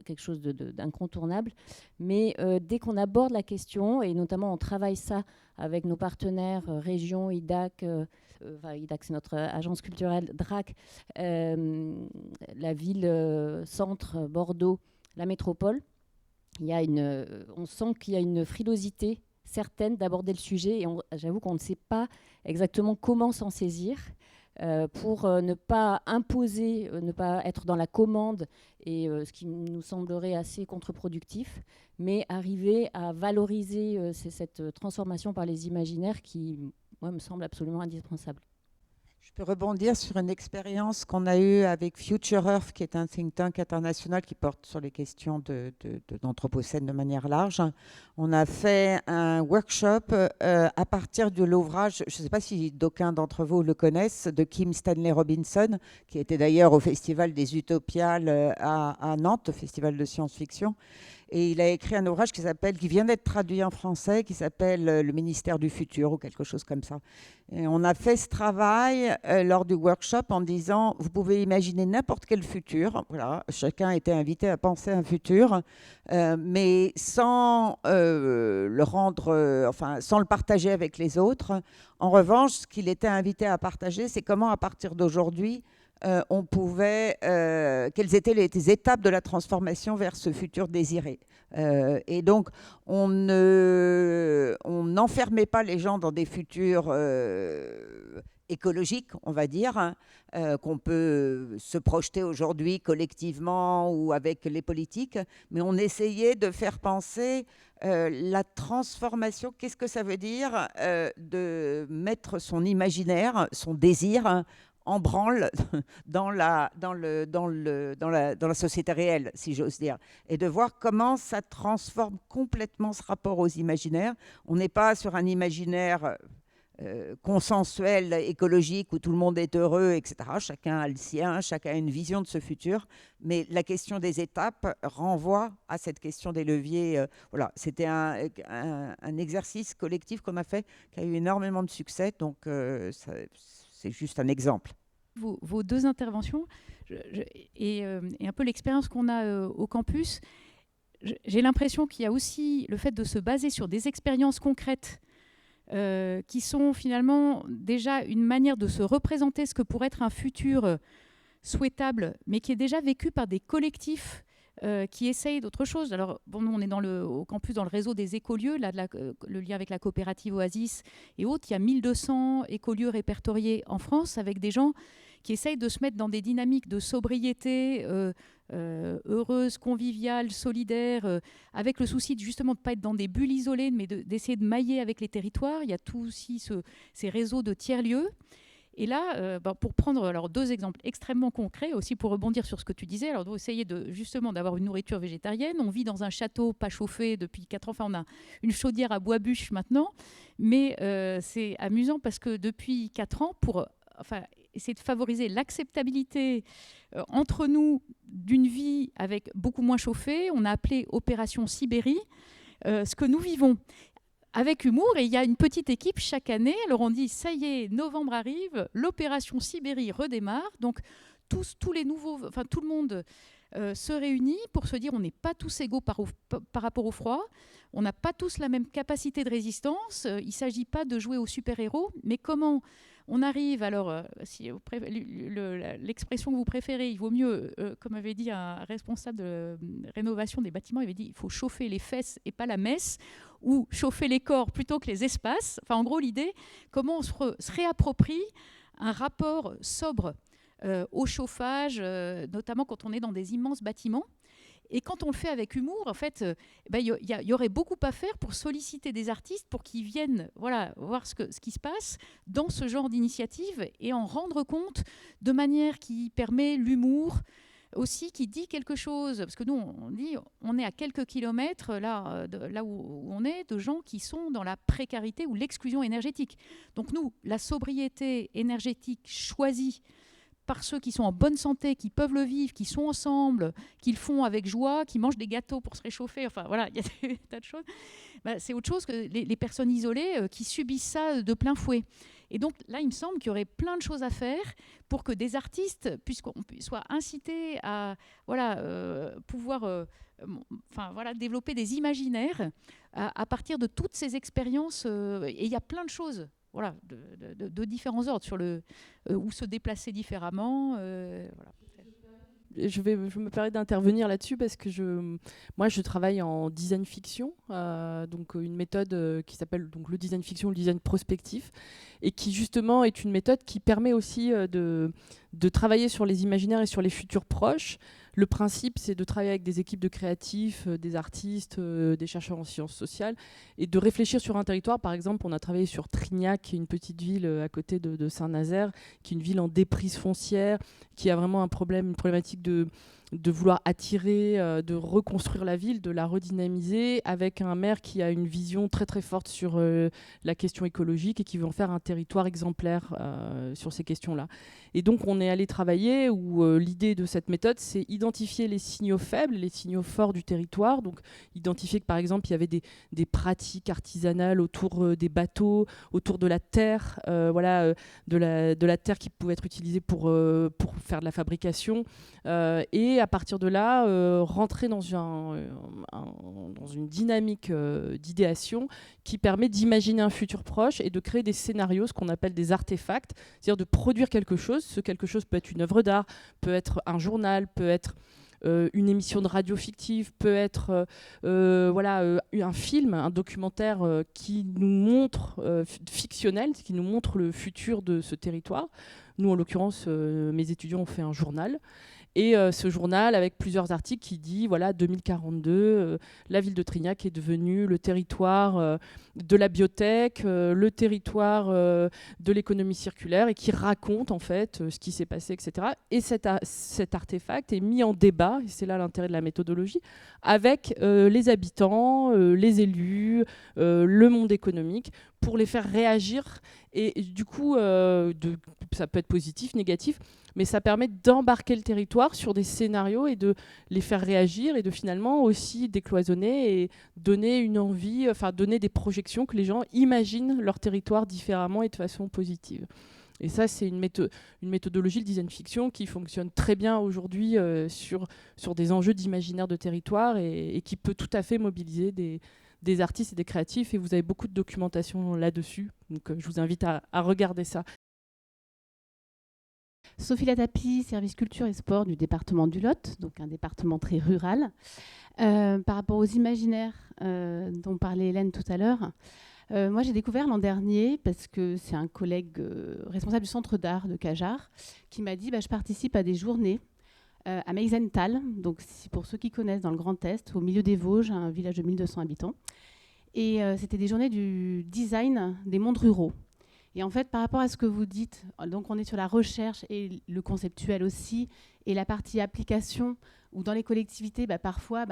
quelque chose d'incontournable. Mais dès qu'on aborde la question, et notamment on travaille ça avec nos partenaires région, IDAC, IDAC c'est notre agence culturelle, DRAC, la ville centre, Bordeaux, la métropole, on sent qu'il y a une frilosité certaine d'aborder le sujet, et j'avoue qu'on ne sait pas exactement comment s'en saisir. Pour ne pas imposer, ne pas être dans la commande, et ce qui nous semblerait assez contre-productif, mais arriver à valoriser cette transformation par les imaginaires qui, moi, me semble absolument indispensable. Je peux rebondir sur une expérience qu'on a eue avec Future Earth, qui est un think tank international qui porte sur les questions d'anthropocène de manière large. On a fait un workshop à partir de l'ouvrage, je ne sais pas si d'aucuns d'entre vous le connaissent, de Kim Stanley Robinson, qui était d'ailleurs au Festival des Utopiales à Nantes, au Festival de science-fiction. Et il a écrit un ouvrage qui vient d'être traduit en français, qui s'appelle Le ministère du futur ou quelque chose comme ça. Et on a fait ce travail lors du workshop en disant, vous pouvez imaginer n'importe quel futur. Voilà, chacun était invité à penser un futur, mais sans le rendre, sans le partager avec les autres. En revanche, ce qu'il était invité à partager, c'est comment, à partir d'aujourd'hui, on pouvait, quelles étaient les étapes de la transformation vers ce futur désiré. Et donc, on n'enfermait pas les gens dans des futurs écologiques, on va dire, qu'on peut se projeter aujourd'hui collectivement ou avec les politiques, mais on essayait de faire penser la transformation. Qu'est-ce que ça veut dire de mettre son imaginaire, son désir en branle dans la société réelle, si j'ose dire, et de voir comment ça transforme complètement ce rapport aux imaginaires. On n'est pas sur un imaginaire consensuel, écologique, où tout le monde est heureux, etc. Chacun a le sien, chacun a une vision de ce futur, mais la question des étapes renvoie à cette question des leviers. Voilà, c'était un exercice collectif qu'on a fait, qui a eu énormément de succès, donc c'est juste un exemple. Vos deux interventions et un peu l'expérience qu'on a au campus, j'ai l'impression qu'il y a aussi le fait de se baser sur des expériences concrètes qui sont finalement déjà une manière de se représenter ce que pourrait être un futur souhaitable, mais qui est déjà vécu par des collectifs qui essayent d'autre chose. Alors, bon, nous, on est au campus, dans le réseau des écolieux, là, le lien avec la coopérative Oasis et autres. Il y a 1200 écolieux répertoriés en France, avec des gens qui essayent de se mettre dans des dynamiques de sobriété heureuse, conviviale, solidaire, avec le souci justement de ne pas être dans des bulles isolées, mais d'essayer de mailler avec les territoires. Il y a tout aussi ces réseaux de tiers-lieux. Et là, pour prendre alors, deux exemples extrêmement concrets, aussi pour rebondir sur ce que tu disais, alors, on doit essayer justement d'avoir une nourriture végétarienne. On vit dans un château pas chauffé depuis 4 ans. Enfin, on a une chaudière à bois bûche maintenant. Mais c'est amusant parce que depuis 4 ans, pour essayer de favoriser l'acceptabilité entre nous d'une vie avec beaucoup moins chauffée, on a appelé Opération Sibérie ce que nous vivons. Avec humour, et il y a une petite équipe chaque année. Alors on dit, ça y est, novembre arrive, l'opération Sibérie redémarre. Donc tous les nouveaux, tout le monde se réunit pour se dire, on n'est pas tous égaux par rapport au froid. On n'a pas tous la même capacité de résistance. Il ne s'agit pas de jouer aux super-héros, mais comment on arrive, alors, si l'expression que vous préférez, il vaut mieux, comme avait dit un responsable de rénovation des bâtiments, il avait dit, il faut chauffer les fesses et pas la messe, ou chauffer les corps plutôt que les espaces. Enfin, en gros, l'idée, comment on se réapproprie un rapport sobre au chauffage, notamment quand on est dans des immenses bâtiments. Et quand on le fait avec humour, en fait, y aurait beaucoup à faire pour solliciter des artistes pour qu'ils viennent voir ce qui se passe dans ce genre d'initiative et en rendre compte de manière qui permet l'humour, aussi qui dit quelque chose. Parce que nous, on est à quelques kilomètres là où on est, de gens qui sont dans la précarité ou l'exclusion énergétique. Donc nous, la sobriété énergétique choisie par ceux qui sont en bonne santé, qui peuvent le vivre, qui sont ensemble, qui le font avec joie, qui mangent des gâteaux pour se réchauffer, enfin voilà, il y a des tas de choses. C'est autre chose que les personnes isolées qui subissent ça de plein fouet. Et donc là, il me semble qu'il y aurait plein de choses à faire pour que des artistes soient incités à pouvoir développer des imaginaires à partir de toutes ces expériences. Et il y a plein de choses de différents ordres sur où se déplacer différemment. Voilà. Je me permets d'intervenir là-dessus parce que moi, je travaille en design fiction, donc une méthode qui s'appelle donc le design fiction, le design prospectif, et qui justement est une méthode qui permet aussi de travailler sur les imaginaires et sur les futurs proches. Le principe, c'est de travailler avec des équipes de créatifs, des artistes, des chercheurs en sciences sociales, et de réfléchir sur un territoire. Par exemple, on a travaillé sur Trignac, qui est une petite ville à côté de Saint-Nazaire, qui est une ville en déprise foncière, qui a vraiment une problématique de vouloir attirer, de reconstruire la ville, de la redynamiser, avec un maire qui a une vision très très forte sur la question écologique et qui veut en faire un territoire exemplaire sur ces questions-là. Et donc on est allé travailler où l'idée de cette méthode, c'est identifier les signaux faibles, les signaux forts du territoire. Donc identifier que par exemple il y avait des pratiques artisanales autour des bateaux, autour de la terre, de la terre qui pouvait être utilisée pour faire de la fabrication, et à partir de là rentrer dans une dynamique d'idéation qui permet d'imaginer un futur proche et de créer des scénarios, ce qu'on appelle des artefacts, c'est-à-dire de produire quelque chose. Ce quelque chose peut être une œuvre d'art, peut être un journal, peut être une émission de radio fictive, peut être un film, un documentaire qui nous montre, fictionnel, qui nous montre le futur de ce territoire. Nous, en l'occurrence, mes étudiants ont fait un journal. Et ce journal, avec plusieurs articles, qui dit, 2042, la ville de Trignac est devenue le territoire de la biotech, le territoire de l'économie circulaire, et qui raconte en fait ce qui s'est passé, etc. Et cet artefact est mis en débat, et c'est là l'intérêt de la méthodologie, avec les habitants, les élus, le monde économique, pour les faire réagir. Et du coup, ça peut être positif, négatif, mais ça permet d'embarquer le territoire sur des scénarios et de les faire réagir et de finalement aussi décloisonner et donner une envie, donner des projections que les gens imaginent leur territoire différemment et de façon positive. Et ça, c'est une méthodologie, le design fiction, qui fonctionne très bien aujourd'hui sur des enjeux d'imaginaire de territoire et qui peut tout à fait mobiliser des artistes et des créatifs. Et vous avez beaucoup de documentation là-dessus, donc je vous invite à regarder ça. Sophie Latapi, service culture et sport du département du Lot, donc un département très rural. Par rapport aux imaginaires dont parlait Hélène tout à l'heure, moi j'ai découvert l'an dernier, parce que c'est un collègue responsable du centre d'art de Cajar qui m'a dit je participe à des journées à Meisenthal, donc pour ceux qui connaissent, dans le Grand Est, au milieu des Vosges, un village de 1200 habitants. Et c'était des journées du design des mondes ruraux. Et en fait, par rapport à ce que vous dites, donc on est sur la recherche et le conceptuel aussi, et la partie application, où dans les collectivités, parfois,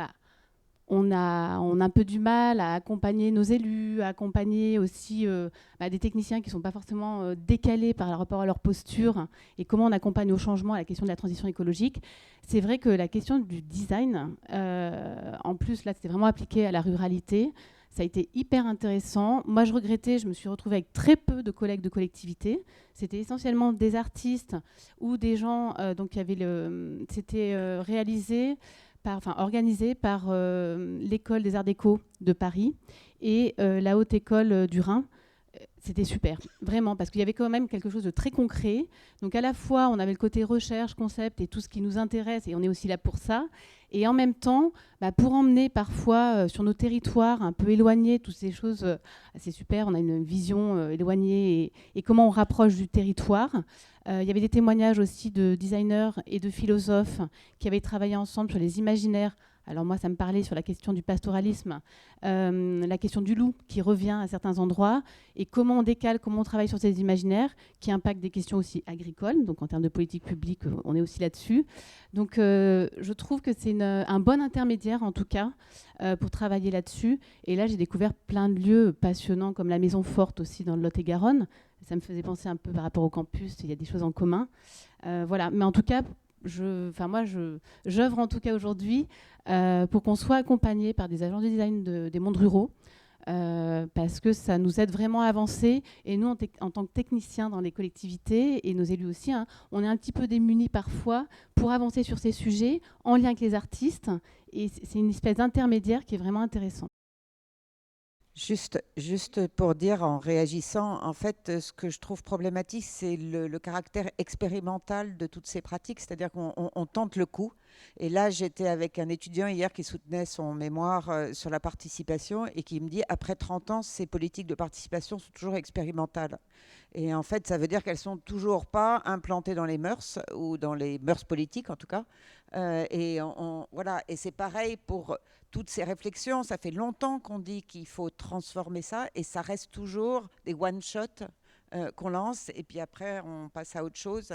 on a un peu du mal à accompagner nos élus, à accompagner aussi des techniciens qui ne sont pas forcément décalés par rapport à leur posture, et comment on accompagne au changement, à la question de la transition écologique. C'est vrai que la question du design, en plus, là, c'était vraiment appliqué à la ruralité. Ça a été hyper intéressant. Moi, je regrettais, je me suis retrouvée avec très peu de collègues de collectivité. C'était essentiellement des artistes ou des gens qui avaient c'était organisé par l'école des arts déco de Paris et la haute école du Rhin. C'était super, vraiment, parce qu'il y avait quand même quelque chose de très concret. Donc à la fois, on avait le côté recherche, concept et tout ce qui nous intéresse, et on est aussi là pour ça. Et en même temps, pour emmener parfois sur nos territoires un peu éloignés, toutes ces choses, c'est super, on a une vision éloignée et comment on rapproche du territoire. Il y avait des témoignages aussi de designers et de philosophes qui avaient travaillé ensemble sur les imaginaires Alors moi, ça me parlait sur la question du pastoralisme, la question du loup qui revient à certains endroits, et comment on décale, comment on travaille sur ces imaginaires qui impactent des questions aussi agricoles. Donc en termes de politique publique, on est aussi là-dessus. Donc je trouve que c'est un bon intermédiaire, en tout cas, pour travailler là-dessus. Et là, j'ai découvert plein de lieux passionnants, comme la Maison Forte aussi dans le Lot-et-Garonne. Ça me faisait penser un peu par rapport au campus, il y a des choses en commun. Voilà. Mais en tout cas, j'œuvre en tout cas aujourd'hui pour qu'on soit accompagné par des agences de design des mondes ruraux, parce que ça nous aide vraiment à avancer. Et nous, en tant que techniciens dans les collectivités, et nos élus aussi, hein, on est un petit peu démunis parfois pour avancer sur ces sujets en lien avec les artistes. Et c'est une espèce d'intermédiaire qui est vraiment intéressant. Juste pour dire, en réagissant, en fait, ce que je trouve problématique, c'est le caractère expérimental de toutes ces pratiques, c'est-à-dire qu'on tente le coup. Et là, j'étais avec un étudiant hier qui soutenait son mémoire sur la participation et qui me dit, après 30 ans, ces politiques de participation sont toujours expérimentales. Et en fait, ça veut dire qu'elles ne sont toujours pas implantées dans les mœurs, ou dans les mœurs politiques en tout cas. Voilà. Et c'est pareil pour toutes ces réflexions. Ça fait longtemps qu'on dit qu'il faut transformer ça, et ça reste toujours des one-shots qu'on lance, et puis après on passe à autre chose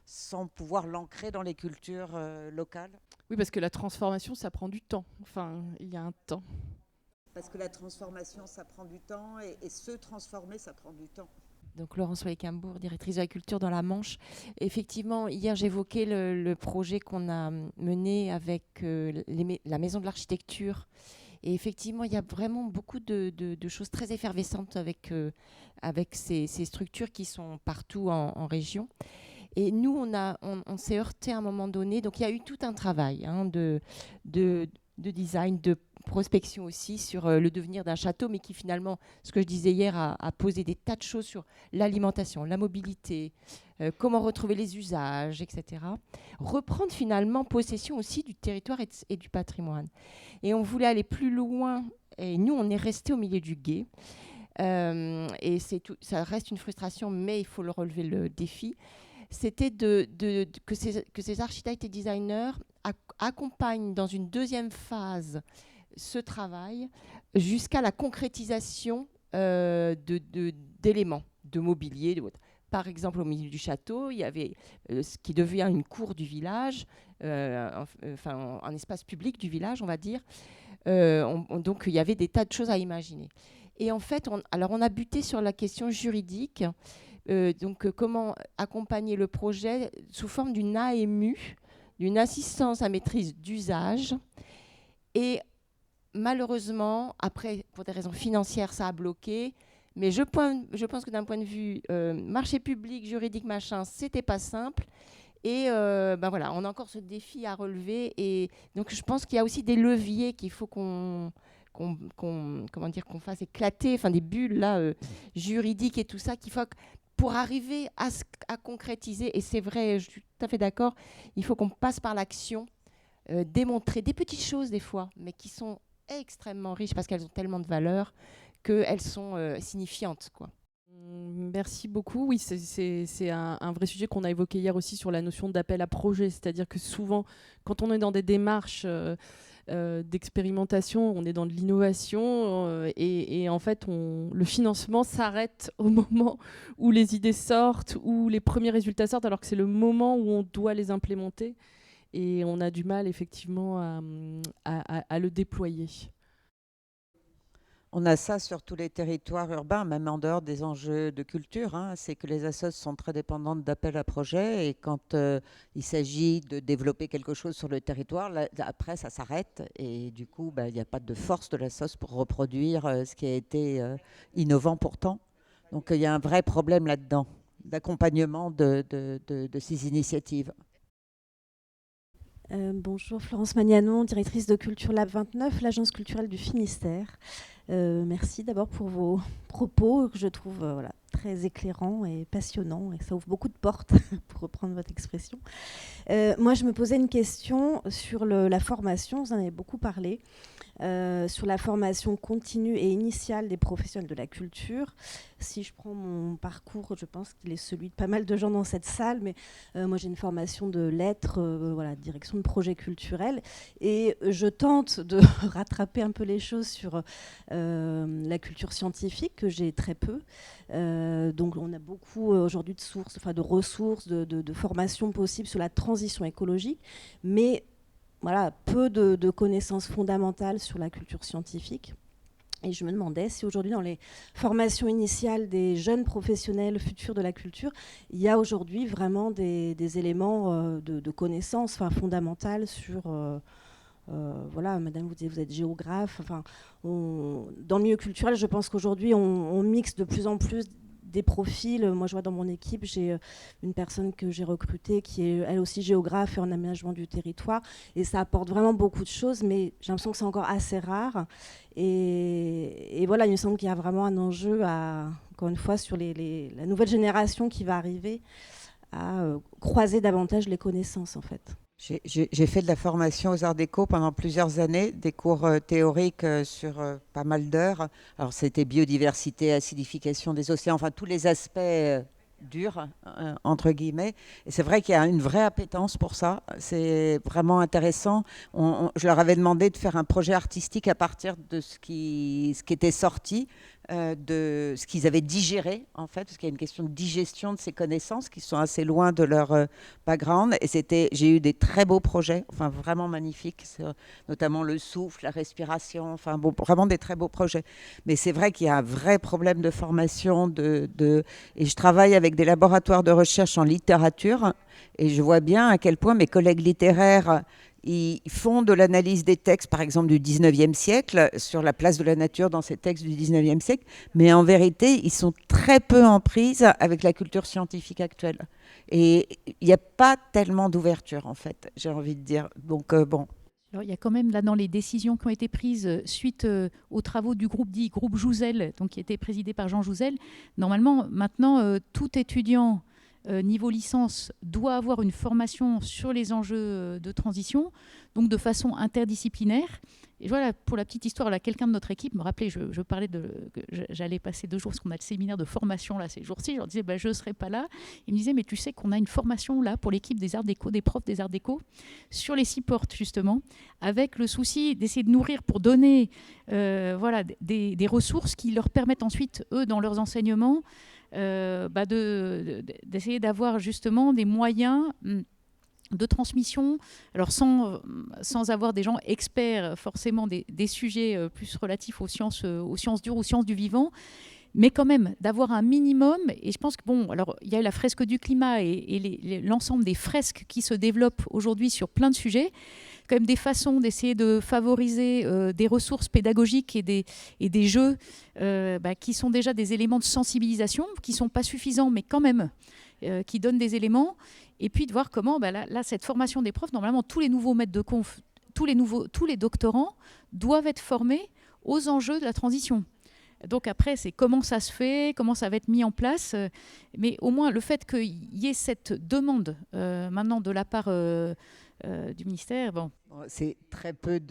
sans pouvoir l'ancrer dans les cultures locales. Oui, parce que la transformation, ça prend du temps. Enfin, il y a un temps. Parce que la transformation, ça prend du temps, et se transformer, ça prend du temps. Donc Laurence Weichenbourg, directrice de la culture dans la Manche. Effectivement, hier j'évoquais le projet qu'on a mené avec la Maison de l'Architecture. Et effectivement, il y a vraiment beaucoup de choses très effervescentes avec ces structures qui sont partout en région. Et nous, on s'est heurté à un moment donné. Donc il y a eu tout un travail de design, de prospection aussi sur le devenir d'un château, mais qui finalement, ce que je disais hier, a posé des tas de choses sur l'alimentation, la mobilité, comment retrouver les usages, etc. Reprendre finalement possession aussi du territoire et du patrimoine. Et on voulait aller plus loin, et nous, on est resté au milieu du gué. Et ça reste une frustration, mais il faut le relever le défi. C'était que ces architectes et designers accompagnent dans une deuxième phase ce travail jusqu'à la concrétisation d'éléments, de mobilier. Par exemple, au milieu du château, il y avait ce qui devient une cour du village, un espace public du village, on va dire. Donc, il y avait des tas de choses à imaginer. Et en fait, on a buté sur la question juridique. Comment accompagner le projet sous forme d'une AMU, d'une assistance à maîtrise d'usage. Et malheureusement, après, pour des raisons financières, ça a bloqué. Mais je pense que d'un point de vue marché public, juridique, machin, c'était pas simple. Et voilà, on a encore ce défi à relever. Et donc, je pense qu'il y a aussi des leviers qu'il faut qu'on fasse éclater, enfin des bulles là, juridiques et tout ça, qu'il faut pour arriver à concrétiser. Et c'est vrai, je suis tout à fait d'accord, il faut qu'on passe par l'action, démontrer des petites choses des fois, mais qui sont extrêmement riches parce qu'elles ont tellement de valeur qu'elles sont signifiantes, quoi. Merci beaucoup. Oui, c'est un vrai sujet qu'on a évoqué hier aussi sur la notion d'appel à projet. C'est-à-dire que souvent, quand on est dans des démarches d'expérimentation, on est dans de l'innovation et en fait, le financement s'arrête au moment où les idées sortent, où les premiers résultats sortent, alors que c'est le moment où on doit les implémenter et on a du mal effectivement à le déployer. On a ça sur tous les territoires urbains, même en dehors des enjeux de culture. C'est que les assos sont très dépendantes d'appels à projets, et quand il s'agit de développer quelque chose sur le territoire, là, après ça s'arrête, et du coup il n'y a pas de force de l'assos pour reproduire ce qui a été innovant pourtant. Donc il y a un vrai problème là-dedans, d'accompagnement de ces initiatives. Bonjour, Florence Magnanon, directrice de Culture Lab 29, l'agence culturelle du Finistère. Merci d'abord pour vos propos que je trouve très éclairants et passionnants, et ça ouvre beaucoup de portes, pour reprendre votre expression. Moi, je me posais une question sur la formation, vous en avez beaucoup parlé. sur la formation continue et initiale des professionnels de la culture. Si je prends mon parcours, je pense qu'il est celui de pas mal de gens dans cette salle, mais moi j'ai une formation de lettres, direction de projet culturel, et je tente de rattraper un peu les choses sur la culture scientifique, que j'ai très peu. Donc on a beaucoup aujourd'hui de ressources, de formations possibles sur la transition écologique, mais voilà, peu de connaissances fondamentales sur la culture scientifique. Et je me demandais si aujourd'hui, dans les formations initiales des jeunes professionnels futurs de la culture, il y a aujourd'hui vraiment des éléments de connaissances fondamentales sur... voilà, madame, vous êtes géographe. Dans le milieu culturel, je pense qu'aujourd'hui, on mixe de plus en plus des profils. Moi, je vois dans mon équipe, j'ai une personne que j'ai recrutée qui est elle aussi géographe et en aménagement du territoire. Et ça apporte vraiment beaucoup de choses, mais j'ai l'impression que c'est encore assez rare. Et voilà, il me semble qu'il y a vraiment un enjeu, encore une fois, sur la nouvelle génération qui va arriver, à croiser davantage les connaissances, en fait. J'ai fait de la formation aux arts déco pendant plusieurs années, des cours théoriques sur pas mal d'heures. Alors c'était biodiversité, acidification des océans, enfin tous les aspects durs, entre guillemets. Et c'est vrai qu'il y a une vraie appétence pour ça. C'est vraiment intéressant. Je leur avais demandé de faire un projet artistique à partir de ce qui était sorti, de ce qu'ils avaient digéré, en fait, parce qu'il y a une question de digestion de ces connaissances qui sont assez loin de leur background. Et j'ai eu des très beaux projets, enfin vraiment magnifiques, notamment le souffle, la respiration, enfin bon, vraiment des très beaux projets. Mais c'est vrai qu'il y a un vrai problème de formation, et je travaille avec des laboratoires de recherche en littérature, et je vois bien à quel point mes collègues littéraires ils font de l'analyse des textes, par exemple, du 19e siècle, sur la place de la nature dans ces textes du 19e siècle, mais en vérité, ils sont très peu en prise avec la culture scientifique actuelle. Et il n'y a pas tellement d'ouverture, en fait, j'ai envie de dire. Donc, bon. Alors, il y a quand même, là, dans les décisions qui ont été prises suite aux travaux du groupe dit groupe Jouzel, donc, qui était présidé par Jean Jouzel, normalement, maintenant, tout étudiant niveau licence doit avoir une formation sur les enjeux de transition, donc de façon interdisciplinaire. Et voilà, pour la petite histoire, là, quelqu'un de notre équipe me rappelait, je parlais que j'allais passer 2 jours, parce qu'on a le séminaire de formation là ces jours-ci, je leur disais, je ne serai pas là. Il me disait, mais tu sais qu'on a une formation là pour l'équipe des arts déco, des profs des arts déco, sur les 6 portes justement, avec le souci d'essayer de nourrir pour donner des ressources qui leur permettent ensuite, eux, dans leurs enseignements, d'essayer d'avoir justement des moyens de transmission, alors sans avoir des gens experts forcément des sujets plus relatifs aux sciences dures, aux sciences du vivant, mais quand même d'avoir un minimum. Et je pense que alors il y a la fresque du climat et l'ensemble des fresques qui se développent aujourd'hui sur plein de sujets, quand même des façons d'essayer de favoriser des ressources pédagogiques et des jeux qui sont déjà des éléments de sensibilisation, qui ne sont pas suffisants, mais quand même qui donnent des éléments. Et puis de voir comment, là, cette formation des profs, normalement, tous les nouveaux maîtres de conf, tous les doctorants doivent être formés aux enjeux de la transition. Donc après, c'est comment ça se fait, comment ça va être mis en place. Mais au moins, le fait qu'il y ait cette demande maintenant de la part du ministère, bon. C'est très peu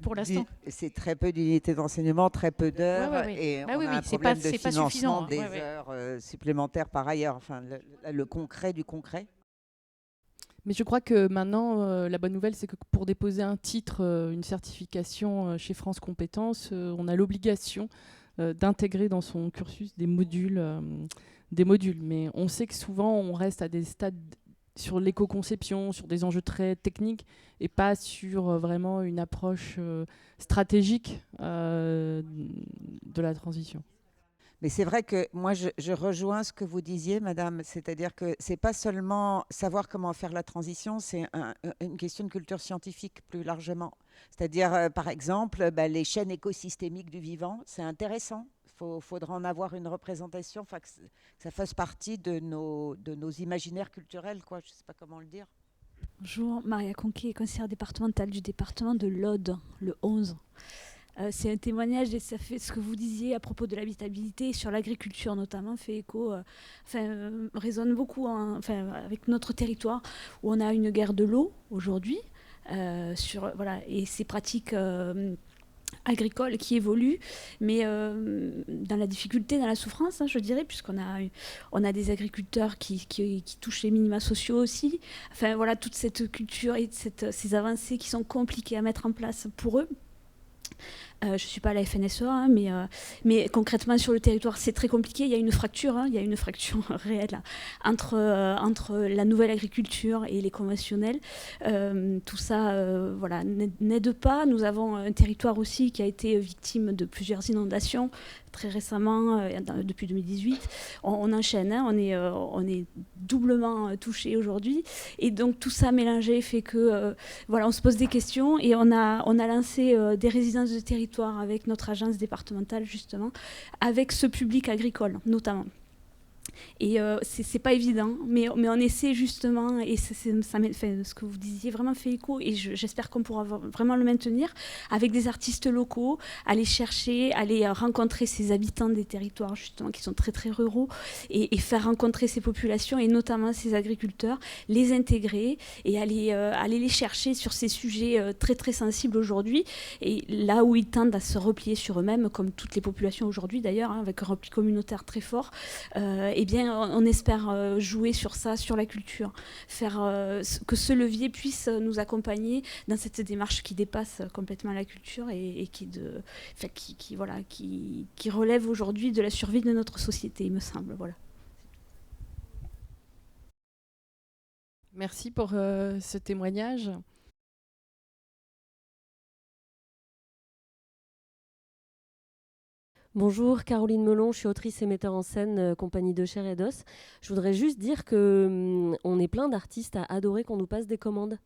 pour l'instant. C'est très peu d'unités d'enseignement, très peu d'heures, et on a un problème de financement des heures supplémentaires par ailleurs. Enfin, le concret du concret. Mais je crois que maintenant, la bonne nouvelle, c'est que pour déposer un titre, une certification chez France Compétences, on a l'obligation d'intégrer dans son cursus des modules. Mais on sait que souvent, on reste à des stades sur l'éco-conception, sur des enjeux très techniques, et pas sur vraiment une approche stratégique de la transition. Mais c'est vrai que moi, je rejoins ce que vous disiez, madame. C'est-à-dire que ce n'est pas seulement savoir comment faire la transition, c'est une question de culture scientifique plus largement. C'est-à-dire, par exemple, les chaînes écosystémiques du vivant, c'est intéressant. Il faudra en avoir une représentation, que ça fasse partie de nos imaginaires culturels, quoi. Je ne sais pas comment le dire. Bonjour, Maria Conquet, conseillère départementale du département de l'Aude, le 11. C'est un témoignage et ça fait ce que vous disiez à propos de l'habitabilité sur l'agriculture notamment fait écho, résonne beaucoup avec notre territoire où on a une guerre de l'eau aujourd'hui et ces pratiques agricole qui évolue, mais dans la difficulté, dans la souffrance, je dirais, puisqu'on a des agriculteurs qui touchent les minima sociaux aussi. Enfin voilà, toute cette culture et ces avancées qui sont compliquées à mettre en place pour eux. Je ne suis pas à la FNSEA, mais concrètement sur le territoire c'est très compliqué, il y a une fracture, il y a une fracture réelle entre la nouvelle agriculture et les conventionnels. Tout ça voilà, n'aide pas. Nous avons un territoire aussi qui a été victime de plusieurs inondations très récemment, depuis 2018. On enchaîne, on est doublement touché aujourd'hui. Et donc tout ça mélangé fait que voilà, on se pose des questions et on a lancé des résidences de territoire avec notre agence départementale justement, avec ce public agricole notamment. Et c'est pas évident, mais on essaie justement, et ce que vous disiez vraiment fait écho, et j'espère qu'on pourra vraiment le maintenir, avec des artistes locaux, aller chercher, aller rencontrer ces habitants des territoires justement qui sont très très ruraux, et faire rencontrer ces populations, et notamment ces agriculteurs, les intégrer, et aller les chercher sur ces sujets très très sensibles aujourd'hui, et là où ils tendent à se replier sur eux-mêmes, comme toutes les populations aujourd'hui d'ailleurs, avec un repli communautaire très fort, eh bien, on espère jouer sur ça, sur la culture, faire que ce levier puisse nous accompagner dans cette démarche qui dépasse complètement la culture et qui relève aujourd'hui de la survie de notre société, il me semble. Voilà. Merci pour ce témoignage. Bonjour, Caroline Melon, je suis autrice et metteur en scène, compagnie de Chair et d'Os. Je voudrais juste dire qu'on est plein d'artistes à adorer qu'on nous passe des commandes.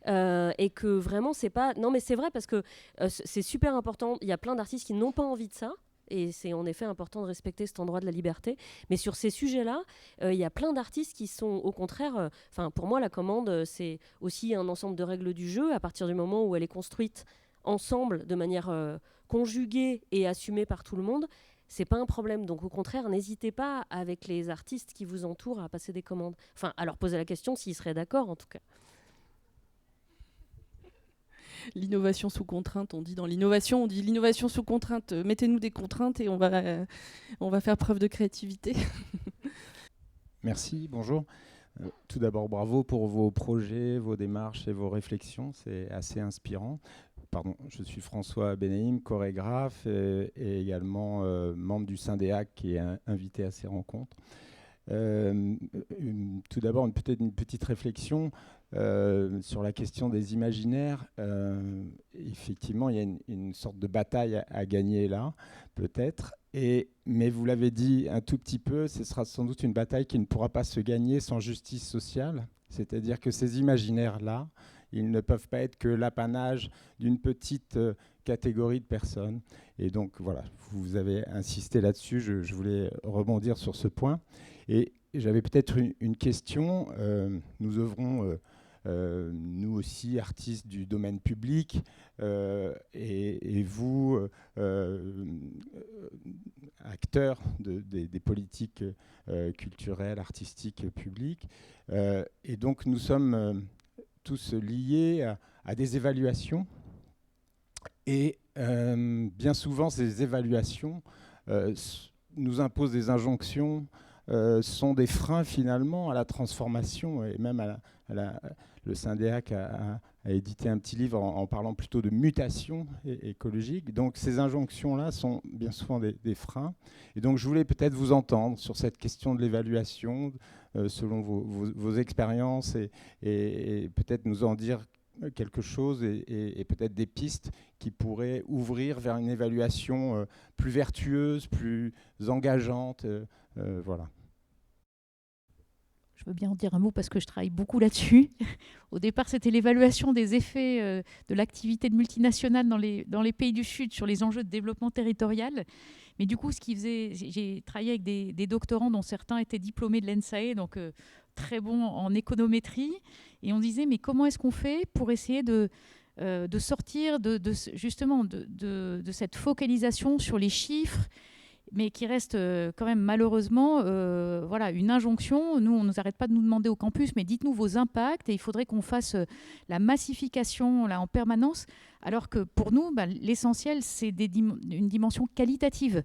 Et que vraiment, c'est pas... Non, mais c'est vrai parce que c'est super important. Il y a plein d'artistes qui n'ont pas envie de ça. Et c'est en effet important de respecter cet endroit de la liberté. Mais sur ces sujets-là, il y a plein d'artistes qui sont au contraire... pour moi, la commande, c'est aussi un ensemble de règles du jeu. À partir du moment où elle est construite ensemble, de manière conjuguée et assumée par tout le monde, c'est pas un problème. Donc au contraire, n'hésitez pas avec les artistes qui vous entourent à passer des commandes. Enfin, à leur poser la question s'ils seraient d'accord en tout cas. L'innovation sous contrainte, on dit dans l'innovation, on dit l'innovation sous contrainte. Mettez-nous des contraintes et on va faire preuve de créativité. Merci, bonjour. Tout d'abord, bravo pour vos projets, vos démarches et vos réflexions. C'est assez inspirant. Pardon, je suis François Benaïm, chorégraphe et également membre du Syndéac qui est invité à ces rencontres. Tout d'abord, peut-être une petite réflexion sur la question des imaginaires. Effectivement, il y a une sorte de bataille à gagner là, peut-être. Mais vous l'avez dit un tout petit peu, ce sera sans doute une bataille qui ne pourra pas se gagner sans justice sociale. C'est-à-dire que ces imaginaires-là, ils ne peuvent pas être que l'apanage d'une petite catégorie de personnes. Et donc, voilà, vous avez insisté là-dessus. Je voulais rebondir sur ce point. Et j'avais peut-être une question. Nous œuvrons, nous aussi, artistes du domaine public, et vous, acteurs des politiques culturelles, artistiques, publiques. Et donc, nous sommes tous liés à des évaluations. Et bien souvent, ces évaluations nous imposent des injonctions, sont des freins finalement à la transformation. Et même le Syndéac a édité un petit livre en parlant plutôt de mutation écologique. Donc ces injonctions-là sont bien souvent des freins. Et donc je voulais peut-être vous entendre sur cette question de l'évaluation, selon vos expériences, et peut-être nous en dire quelque chose et peut-être des pistes qui pourraient ouvrir vers une évaluation plus vertueuse, plus engageante. Voilà. Je veux bien en dire un mot parce que je travaille beaucoup là-dessus. Au départ, c'était l'évaluation des effets de l'activité de multinationales dans les pays du Sud sur les enjeux de développement territorial. Mais du coup, j'ai travaillé avec des doctorants dont certains étaient diplômés de l'ENSAE, donc très bons en économétrie. Et on disait, mais comment est-ce qu'on fait pour essayer de sortir justement de cette focalisation sur les chiffres mais qui reste quand même malheureusement voilà, une injonction. Nous, on ne nous arrête pas de nous demander au campus, mais dites-nous vos impacts, et il faudrait qu'on fasse la massification là, en permanence, alors que pour nous, l'essentiel, c'est une dimension qualitative.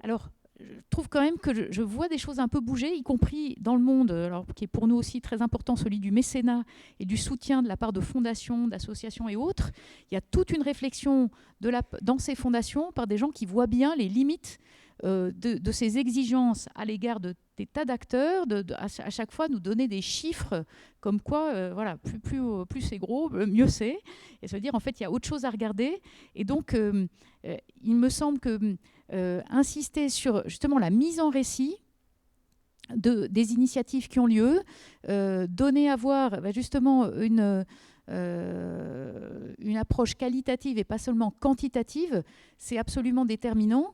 Alors, je trouve quand même que je vois des choses un peu bouger, y compris dans le monde, alors, qui est pour nous aussi très important, celui du mécénat et du soutien de la part de fondations, d'associations et autres. Il y a toute une réflexion dans ces fondations par des gens qui voient bien les limites de ces exigences à l'égard des tas d'acteurs, à chaque fois nous donner des chiffres comme quoi, voilà, plus c'est gros, mieux c'est. Et se dire, en fait, il y a autre chose à regarder. Et donc, il me semble que insister sur justement la mise en récit des initiatives qui ont lieu, donner à voir justement une approche qualitative et pas seulement quantitative, c'est absolument déterminant.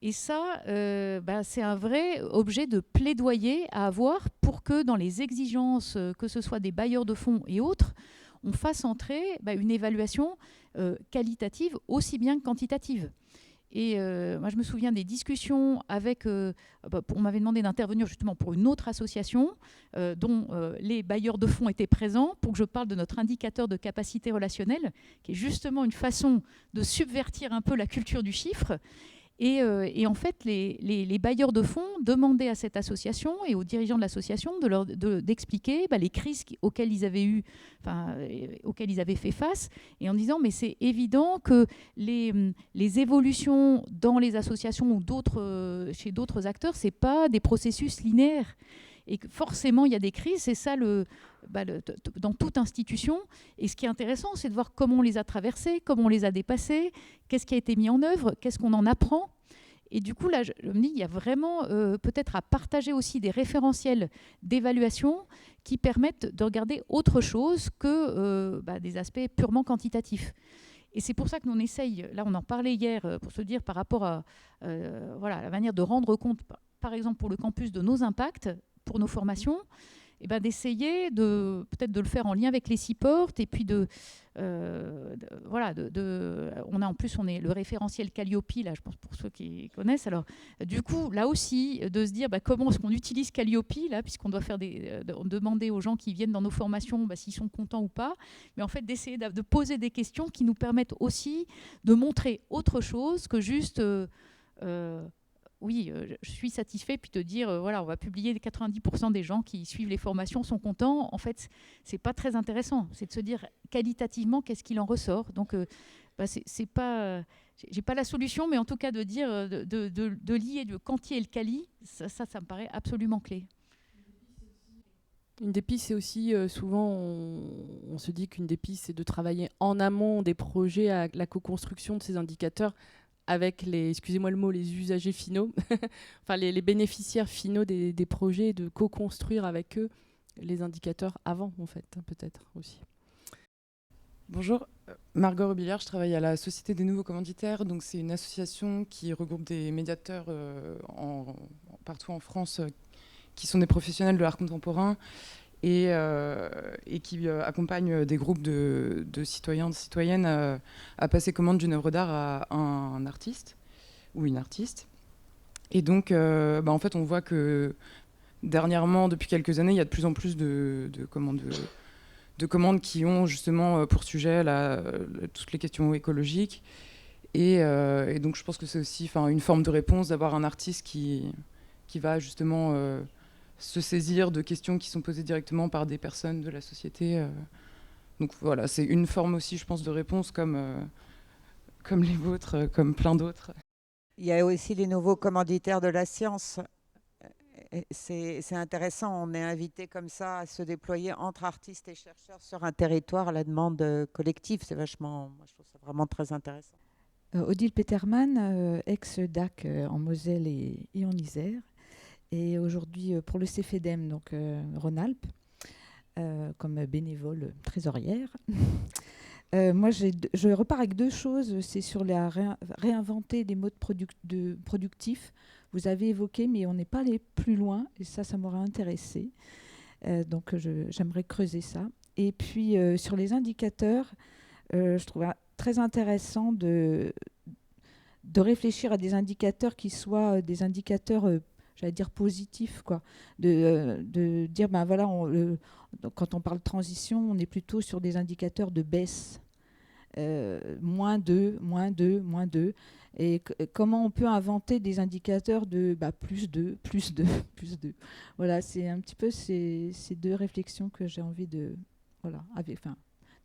Et ça, c'est un vrai objet de plaidoyer à avoir pour que dans les exigences, que ce soit des bailleurs de fonds et autres, on fasse entrer une évaluation qualitative aussi bien que quantitative. Et moi, je me souviens des discussions avec... on m'avait demandé d'intervenir justement pour une autre association dont les bailleurs de fonds étaient présents pour que je parle de notre indicateur de capacité relationnelle, qui est justement une façon de subvertir un peu la culture du chiffre. Et en fait, les bailleurs de fonds demandaient à cette association et aux dirigeants de l'association d'expliquer les crises auxquelles ils avaient auxquelles ils avaient fait face, et en disant mais c'est évident que les évolutions dans les associations ou chez d'autres acteurs, c'est pas des processus linéaires. Et que forcément, il y a des crises, c'est ça dans toute institution. Et ce qui est intéressant, c'est de voir comment on les a traversées, comment on les a dépassées, qu'est-ce qui a été mis en œuvre, qu'est-ce qu'on en apprend. Et du coup, là, je me dis, il y a vraiment peut-être à partager aussi des référentiels d'évaluation qui permettent de regarder autre chose que des aspects purement quantitatifs. Et c'est pour ça que nous on essaye, là on en parlait hier, pour se dire par rapport à la manière de rendre compte, par exemple pour le campus, de nos impacts, pour nos formations, d'essayer peut-être de le faire en lien avec les SIPORT, et puis on est le référentiel Calliope, là, je pense pour ceux qui connaissent. Alors, du coup, là aussi, de se dire comment est-ce qu'on utilise Calliope, là, puisqu'on doit demander aux gens qui viennent dans nos formations s'ils sont contents ou pas, mais en fait d'essayer de poser des questions qui nous permettent aussi de montrer autre chose que juste... je suis satisfait, puis te dire, on va publier 90% des gens qui suivent les formations sont contents. En fait, c'est pas très intéressant. C'est de se dire qualitativement qu'est-ce qu'il en ressort. Donc, c'est pas, j'ai pas la solution, mais en tout cas de dire, de lier le quanti et le quali, ça me paraît absolument clé. Une des pistes, c'est aussi, souvent, on se dit qu'une des pistes, c'est de travailler en amont des projets à la co-construction de ces indicateurs avec excusez-moi le mot, les usagers finaux, enfin les bénéficiaires finaux des projets, de co-construire avec eux les indicateurs avant, en fait, peut-être aussi. Bonjour, Margot Robillard, je travaille à la Société des Nouveaux Commanditaires. Donc c'est une association qui regroupe des médiateurs partout en France qui sont des professionnels de l'art contemporain et qui accompagne des groupes de citoyens, de citoyennes à passer commande d'une œuvre d'art à un artiste ou une artiste. Et donc, en fait, on voit que dernièrement, depuis quelques années, il y a de plus en plus de commandes qui ont justement pour sujet toutes les questions écologiques. Et donc, je pense que c'est aussi une forme de réponse d'avoir un artiste qui va justement... se saisir de questions qui sont posées directement par des personnes de la société. Donc voilà, c'est une forme aussi, je pense, de réponse comme les vôtres, comme plein d'autres. Il y a aussi les nouveaux commanditaires de la science. C'est intéressant, on est invité comme ça à se déployer entre artistes et chercheurs sur un territoire à la demande collective. C'est vachement, moi je trouve ça vraiment très intéressant. Odile Petermann, ex-DAC en Moselle et en Isère. Et aujourd'hui pour le CFEDEM, donc Rhône-Alpes, comme bénévole trésorière. Moi, je repars avec deux choses. C'est sur la réinventer des modes productifs. Vous avez évoqué, mais on n'est pas allé plus loin. Et ça m'aurait intéressé. Donc, j'aimerais creuser ça. Et puis, sur les indicateurs, je trouve très intéressant de de réfléchir à des indicateurs qui soient des indicateurs, j'allais dire positifs, quoi. De dire, ben voilà, quand on parle de transition, on est plutôt sur des indicateurs de baisse. -2, -2, -2. Et comment on peut inventer des indicateurs de +2, +2, +2. Voilà, c'est un petit peu ces deux réflexions que j'ai envie de, voilà,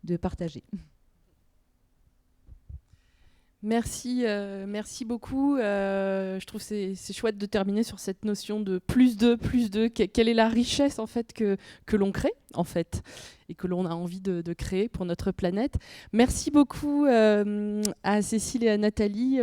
de partager. Merci, merci beaucoup. Je trouve que c'est chouette de terminer sur cette notion de +2, +2. Quelle est la richesse en fait que l'on crée en fait et que l'on a envie de créer pour notre planète. Merci beaucoup à Cécile et à Nathalie.